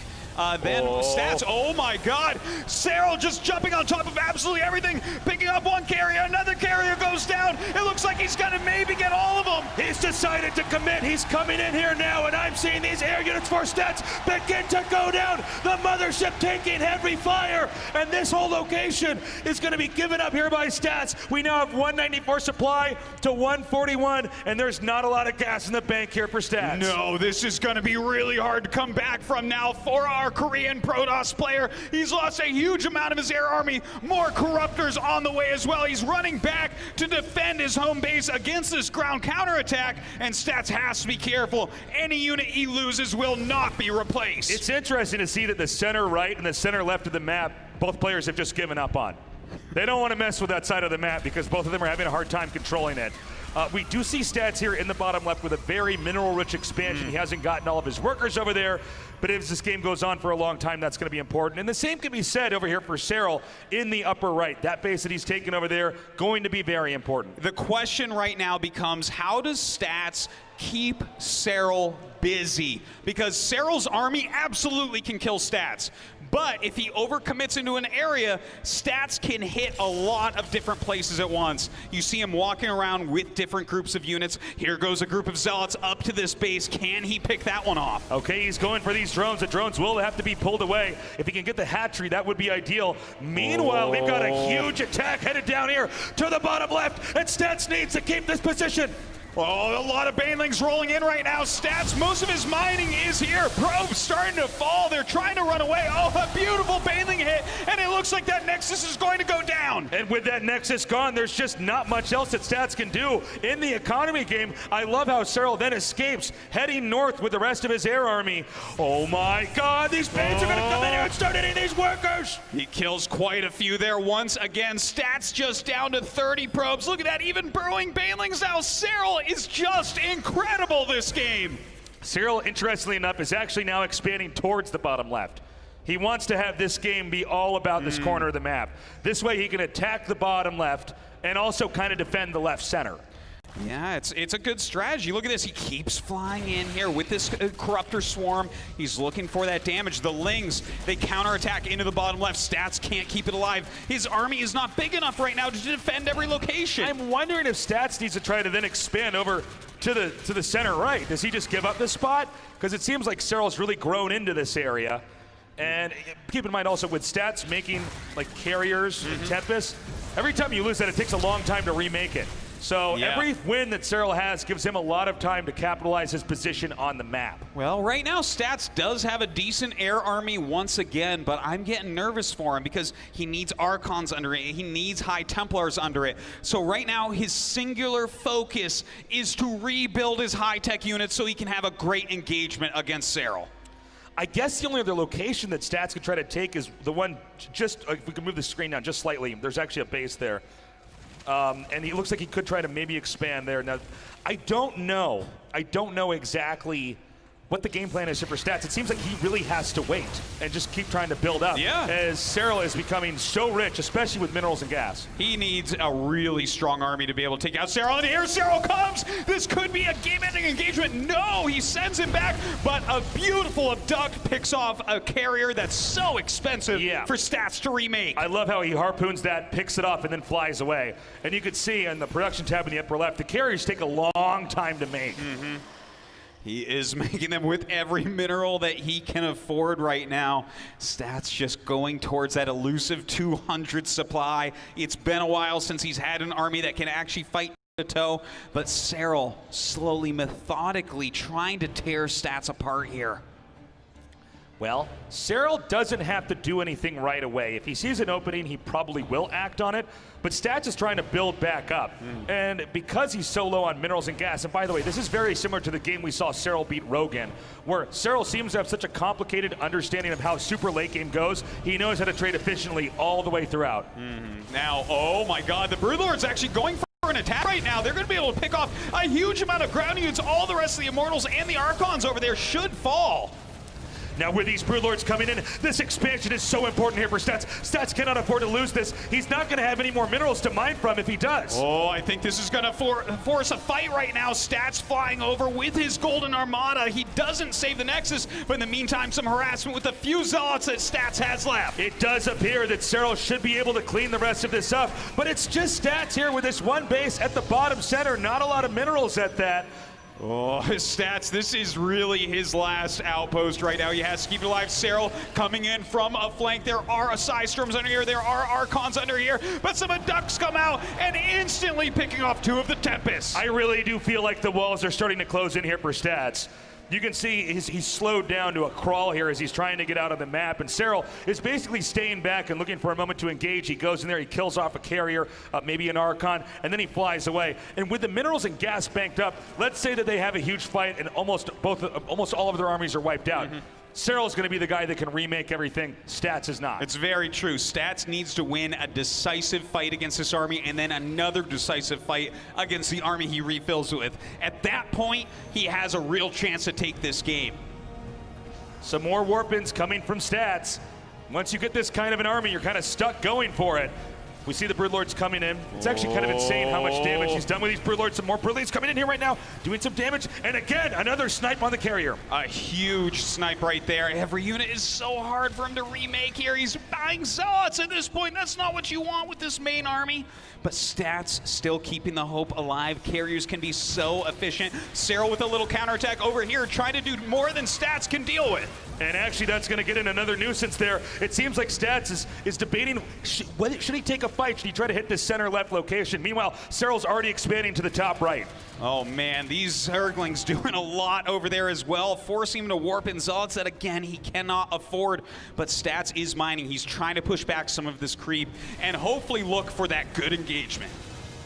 than Stats. Oh my God, Serral just jumping on top of absolutely everything, picking up one carrier, another carrier goes down. It looks like he's gonna maybe get all of them. He's decided to commit. He's coming in here now, and I'm seeing these air units for Stats begin to go down. The mothership taking heavy fire, and this whole location is gonna be given up here by Stats. We now have 194 supply to 141, and there's not a lot of gas in the bank here for Stats. No, this is gonna be really hard to come back from now for our Korean Protoss player. He's lost a huge amount of his air army. More Corruptors on the way as well. He's running back to defend his home base against this ground counterattack, and Stats has to be careful. Any unit he loses will not be replaced. It's interesting to see that the center right and the center left of the map, both players have just given up on. They don't want to mess with that side of the map because both of them are having a hard time controlling it. We do see Stats here in the bottom left with a very mineral-rich expansion. He hasn't gotten all of his workers over there, but as this game goes on for a long time, that's going to be important. And the same can be said over here for Serral in the upper right. That base that he's taken over there, going to be very important. The question right now becomes, how does Stats keep Serral busy? Because Serral's army absolutely can kill Stats. But if he overcommits into an area, Stats can hit a lot of different places at once. You see him walking around with different groups of units. Here goes a group of Zealots up to this base. Can he pick that one off? Okay, he's going for these drones. The drones will have to be pulled away. If he can get the hatchery, that would be ideal. Meanwhile, we've got a huge attack headed down here to the bottom left, and Stats needs to keep this position. Oh, a lot of Banelings rolling in right now. Stats, most of his mining is here. Probes starting to fall. They're trying to run away. Oh, a beautiful Baneling hit, and it looks like that Nexus is going to go down. And with that Nexus gone, there's just not much else that Stats can do in the economy game. I love how Serral then escapes, heading north with the rest of his air army. Oh my God, these Banes are going to come in here and start hitting these workers. He kills quite a few there once again. Stats just down to 30 probes. Look at that, even burrowing Banelings now. Serral is just incredible this game. Serral, interestingly enough, is actually now expanding towards the bottom left. He wants to have this game be all about this corner of the map. This way he can attack the bottom left and also kind of defend the left center. Yeah, it's a good strategy. Look at this. He keeps flying in here with this Corruptor swarm. He's looking for that damage. The Lings, they counterattack into the bottom left. Stats can't keep it alive. His army is not big enough right now to defend every location. I'm wondering if Stats needs to try to then expand over to the center right. Does he just give up this spot? Because it seems like Serral's really grown into this area. And keep in mind also with stats making like carriers and Tempest, every time you lose that, it takes a long time to remake it. So every win that Serral has gives him a lot of time to capitalize his position on the map. Well, right now, Stats does have a decent air army once again, but I'm getting nervous for him because he needs Archons under it. He needs High Templars under it. So right now, his singular focus is to rebuild his high-tech units so he can have a great engagement against Serral. I guess the only other location that Stats could try to take is the one just, if we can move the screen down just slightly, there's actually a base there. And he looks like he could try to maybe expand there. Now, I don't know exactly what the game plan is here for Stats. It seems like he really has to wait and just keep trying to build up. Yeah. As Serral is becoming so rich, especially with minerals and gas. He needs a really strong army to be able to take out Serral, and here Serral comes! This could be a game-ending engagement. No, he sends him back, but a beautiful abduct picks off a carrier that's so expensive for Stats to remake. I love how he harpoons that, picks it off, and then flies away. And you can see in the production tab in the upper left, the carriers take a long time to make. He is making them with every mineral that he can afford right now. Stats just going towards that elusive 200 supply. It's been a while since he's had an army that can actually fight to toe, but Serral slowly, methodically trying to tear Stats apart here. Well, Serral doesn't have to do anything right away. If he sees an opening, he probably will act on it, but Stats is trying to build back up. And because he's so low on minerals and gas, and by the way, this is very similar to the game we saw Serral beat Rogue in, where Serral seems to have such a complicated understanding of how super late game goes, he knows how to trade efficiently all the way throughout. Now, oh my god, the Broodlord's actually going for an attack right now. They're going to be able to pick off a huge amount of ground units. All the rest of the Immortals and the Archons over there should fall. Now with these Broodlords coming in, this expansion is so important here for Stats. Stats cannot afford to lose this. He's not going to have any more minerals to mine from if he does. Oh, I think this is going to force a fight right now. Stats flying over with his Golden Armada. He doesn't save the Nexus, but in the meantime, some harassment with the few Zealots that Stats has left. It does appear that Serral should be able to clean the rest of this up, but it's just Stats here with this one base at the bottom center. Not a lot of minerals at that. Oh, his Stats, this is really his last outpost right now. He has to keep it alive. Serral coming in from a flank. There are Psystorms under here. There are Archons under here. But some Abducts come out and instantly picking off two of the Tempests. I really do feel like the walls are starting to close in here for Stats. You can see he's slowed down to a crawl here as he's trying to get out of the map, and Serral is basically staying back and looking for a moment to engage. He goes in there, he kills off a carrier, maybe an Archon, and then he flies away. And with the minerals and gas banked up, let's say that they have a huge fight and almost all of their armies are wiped out. Serral's going to be the guy that can remake everything. Stats is not. It's very true. Stats needs to win a decisive fight against this army and then another decisive fight against the army he refills with. At that point, he has a real chance to take this game. Some more warp-ins coming from Stats. Once you get this kind of an army, you're kind of stuck going for it. We see the Broodlords coming in. It's actually kind of insane how much damage he's done with these Broodlords. Some more Broodlords coming in here right now, doing some damage. And again, another snipe on the carrier. A huge snipe right there. Every unit is so hard for him to remake here. He's buying Zealots at this point. That's not what you want with this main army. But Stats still keeping the hope alive. Carriers can be so efficient. Serral with a little counterattack over here, trying to do more than Stats can deal with. And actually, that's going to get in another nuisance there. It seems like Stats is debating, should he take a fight? Should he try to hit this center left location? Meanwhile, Serral's already expanding to the top right. Oh man, these Zerglings doing a lot over there as well, forcing him to warp in Zealots that again he cannot afford. But Stats is mining. He's trying to push back some of this creep and hopefully look for that good engagement.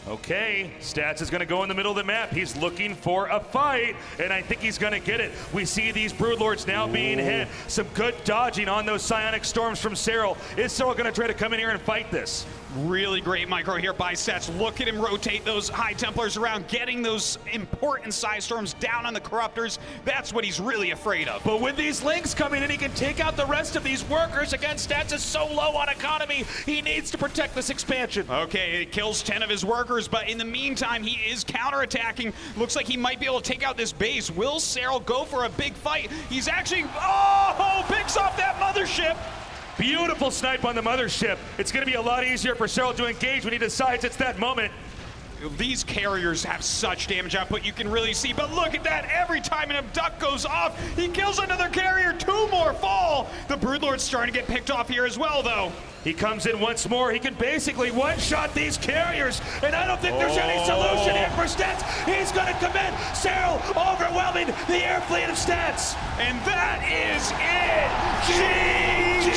Okay, Stats is going to go in the middle of the map. He's looking for a fight, and I think he's going to get it. We see these Broodlords now being hit. Some good dodging on those Psionic Storms from Serral. Is Serral going to try to come in here and fight this? Really great micro here by Stats. Look at him rotate those High Templars around, getting those important Psystorms down on the Corruptors. That's what he's really afraid of. But with these links coming in, he can take out the rest of these workers. Again, Stats is so low on economy, he needs to protect this expansion. Okay, it kills 10 of his workers, but in the meantime, he is counterattacking. Looks like he might be able to take out this base. Will Serral go for a big fight? He's actually, picks off that mothership. Beautiful snipe on the mothership. It's going to be a lot easier for Serral to engage when he decides it's that moment. these carriers have such damage output, you can really see. But look at that, every time an abduct goes off, he kills another carrier, 2 more fall. The Broodlord's starting to get picked off here as well, though. He comes in once more. He can basically one-shot these carriers, and I don't think there's any solution here for Stats. He's going to come in. Serral overwhelming the air fleet of Stats. And that is it. GG.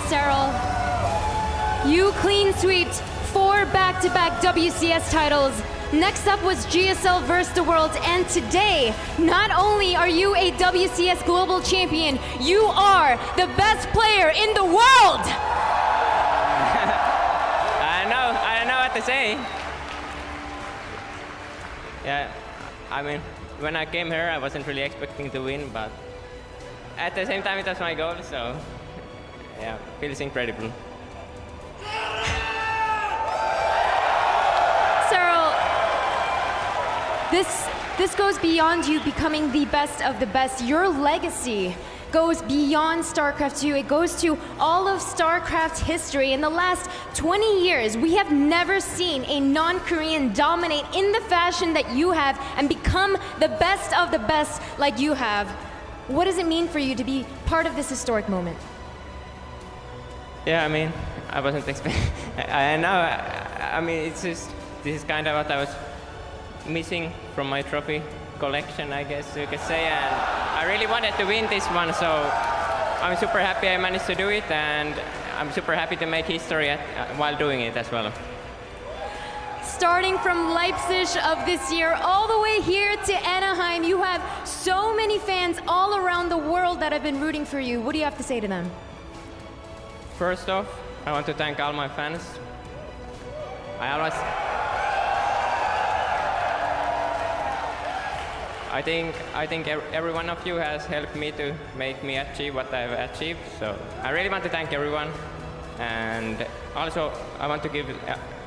Serral, you clean sweeped 4 back-to-back WCS titles. Next up was GSL vs. the World, and today, not only are you a WCS Global Champion, you are the best player in the world! I don't know what to say. Yeah, I mean, when I came here, I wasn't really expecting to win, but at the same time, it was my goal, so yeah, feels incredible. Serral, this goes beyond you becoming the best of the best. Your legacy goes beyond StarCraft 2. It goes to all of StarCraft's history. In the last 20 years, we have never seen a non-Korean dominate in the fashion that you have and become the best of the best like you have. What does it mean for you to be part of this historic moment? Yeah, I mean, I wasn't expecting. I know. I mean, it's just this is kind of what I was missing from my trophy collection, I guess you could say. And I really wanted to win this one, so I'm super happy I managed to do it, and I'm super happy to make history while doing it as well. Starting from Leipzig of this year all the way here to Anaheim, you have so many fans all around the world that have been rooting for you. What do you have to say to them? First off, I want to thank all my fans. I think every one of you has helped me to make me achieve what I've achieved. So I really want to thank everyone. And also, I want to give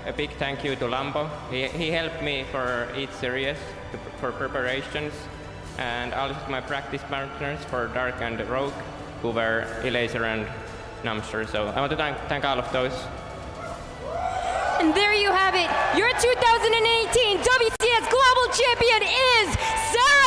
a big thank you to Lambo. He helped me for each series, for preparations, and also my practice partners for Dark and Rogue, who were Elaser and Namster. So I want to thank all of those. And there you have it. Your 2018 WCS Global Champion is Serral!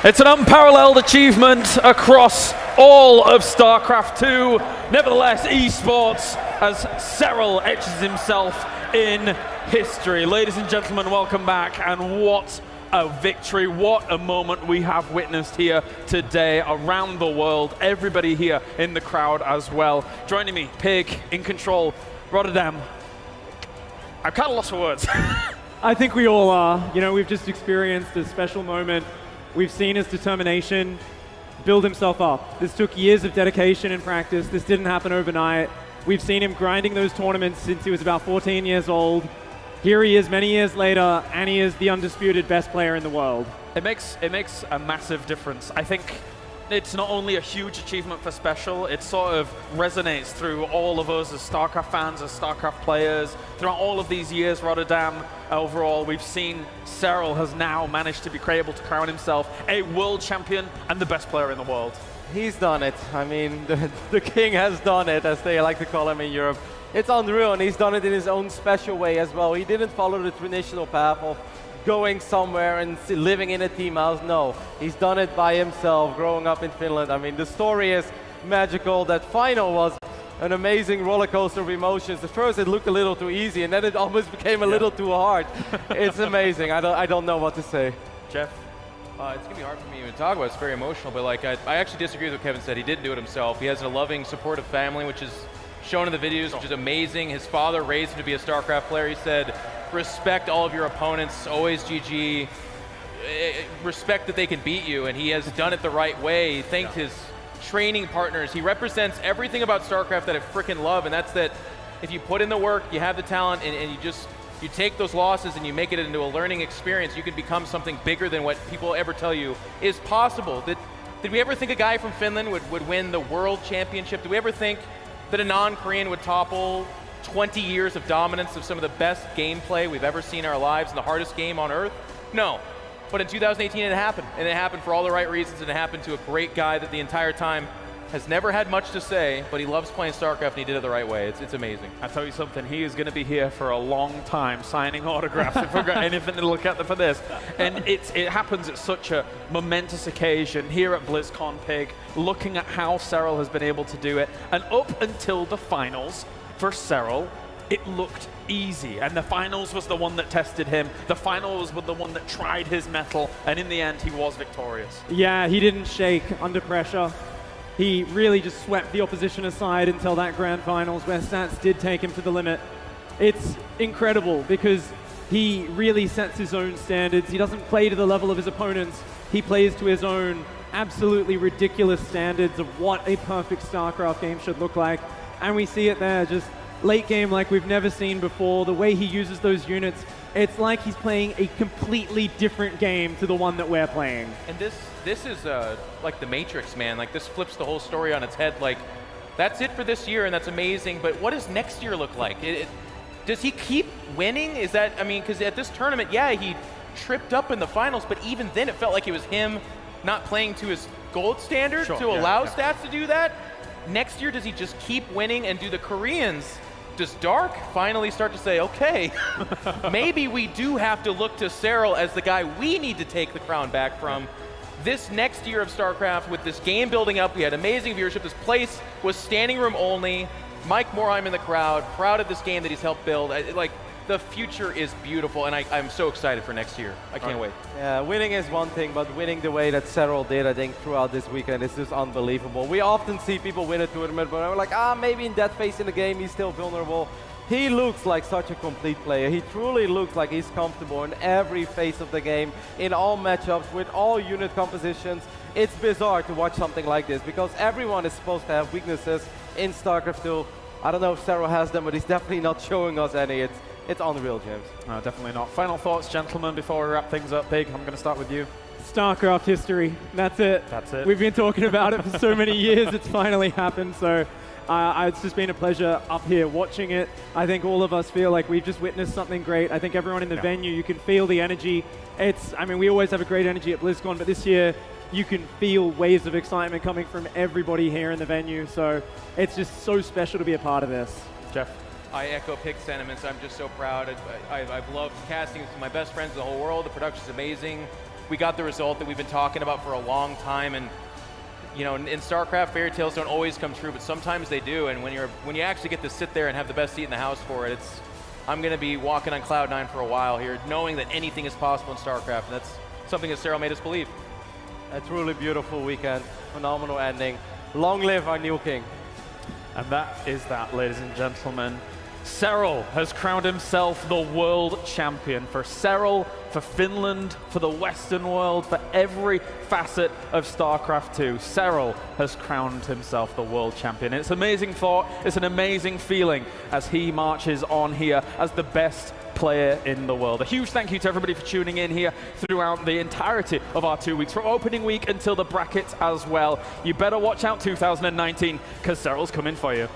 It's an unparalleled achievement across all of StarCraft 2. Nevertheless, esports, as Serral etches himself in history. Ladies and gentlemen, welcome back, and what a victory, what a moment we have witnessed here today around the world. Everybody here in the crowd as well. Joining me, Pig, in control, Rotterdam. I'm kind of lost for words. I think we all are. You know, we've just experienced a special moment. We've seen his determination build himself up. This took years of dedication and practice. This didn't happen overnight. We've seen him grinding those tournaments since he was about 14 years old. Here he is many years later, and he is the undisputed best player in the world. It makes a massive difference. I think it's not only a huge achievement for Special, it sort of resonates through all of us as StarCraft fans, as StarCraft players. Throughout all of these years, Rotterdam, overall, we've seen Serral has now managed to be able to crown himself a world champion and the best player in the world. He's done it. I mean, the king has done it, as they like to call him in Europe. It's unreal, and he's done it in his own special way as well. He didn't follow the traditional path of going somewhere and living in a team house. No, he's done it by himself, growing up in Finland. I mean, the story is magical. That final was an amazing roller coaster of emotions. At first it looked a little too easy, and then it almost became a little too hard. It's amazing. I don't know what to say. Jeff? It's going to be hard for me to talk about. It's very emotional, but like I actually disagree with what Kevin said. He didn't do it himself. He has a loving, supportive family, which is shown in the videos, which is amazing. His father raised him to be a StarCraft player. He said, respect all of your opponents, always GG, respect that they can beat you, and he has done it the right way. He thanked his training partners. He represents everything about StarCraft that I freaking love, and that's that if you put in the work, you have the talent, and you take those losses and you make it into a learning experience, you can become something bigger than what people ever tell you is possible. Did we ever think a guy from Finland would win the world championship? Did we ever think that a non-Korean would topple 20 years of dominance of some of the best gameplay we've ever seen in our lives in the hardest game on Earth? No. But in 2018 it happened, and it happened for all the right reasons, and it happened to a great guy that the entire time has never had much to say, but he loves playing StarCraft, and he did it the right way. It's amazing. I'll tell you something, he is going to be here for a long time signing autographs if we've got anything to look at for this. And it happens at such a momentous occasion here at BlizzCon Pig, looking at how Serral has been able to do it. And up until the finals for Serral, it looked easy, and the finals was the one that tested him. The finals was the one that tried his mettle, and in the end, he was victorious. Yeah, he didn't shake under pressure. He really just swept the opposition aside until that grand finals where Stats did take him to the limit. It's incredible because he really sets his own standards. He doesn't play to the level of his opponents. He plays to his own absolutely ridiculous standards of what a perfect StarCraft game should look like. And we see it there, just late game like we've never seen before. The way he uses those units, it's like he's playing a completely different game to the one that we're playing. And this is like the Matrix, man. Like, this flips the whole story on its head. Like, that's it for this year, and that's amazing, but what does next year look like? Does he keep winning? Is that, I mean, because at this tournament, yeah, he tripped up in the finals, but even then it felt like it was him not playing to his gold standard to allow Stats to do that. Next year, does he just keep winning, and do the Koreans, does Dark finally start to say, okay, maybe we do have to look to Serral as the guy we need to take the crown back from? This next year of StarCraft, with this game building up, we had amazing viewership. This place was standing room only. Mike Morheim in the crowd, proud of this game that he's helped build. Like, the future is beautiful, and I'm so excited for next year. I can't wait. Yeah, winning is one thing, but winning the way that Serral did, I think, throughout this weekend is just unbelievable. We often see people win a tournament, but we're like, maybe in that phase in the game he's still vulnerable. He looks like such a complete player. He truly looks like he's comfortable in every phase of the game, in all matchups, with all unit compositions. It's bizarre to watch something like this, because everyone is supposed to have weaknesses in StarCraft 2. I don't know if Serral has them, but he's definitely not showing us any. It's unreal, James. No, definitely not. Final thoughts, gentlemen, before we wrap things up. Big, I'm going to start with you. StarCraft history. That's it. That's it. We've been talking about it for so many years. It's finally happened. So it's just been a pleasure up here watching it. I think all of us feel like we've just witnessed something great. I think everyone in the venue, you can feel the energy. I mean, we always have a great energy at BlizzCon, but this year you can feel waves of excitement coming from everybody here in the venue. So it's just so special to be a part of this. Jeff? I echo Pig's sentiments. I'm just so proud. I've loved casting with my best friends in the whole world. The production's amazing. We got the result that we've been talking about for a long time, and you know, in StarCraft, fairy tales don't always come true, but sometimes they do. And when you actually get to sit there and have the best seat in the house for it, I'm going to be walking on cloud 9 for a while here, knowing that anything is possible in StarCraft, and that's something that Serral made us believe. A truly beautiful weekend, phenomenal ending. Long live our new king. And that is that, ladies and gentlemen. Serral has crowned himself the world champion. For Serral, for Finland, for the Western world, for every facet of StarCraft 2, Serral has crowned himself the world champion. It's an amazing thought, it's an amazing feeling as he marches on here as the best player in the world. A huge thank you to everybody for tuning in here throughout the entirety of our 2 weeks, from opening week until the brackets as well. You better watch out 2019, because Serral's coming for you.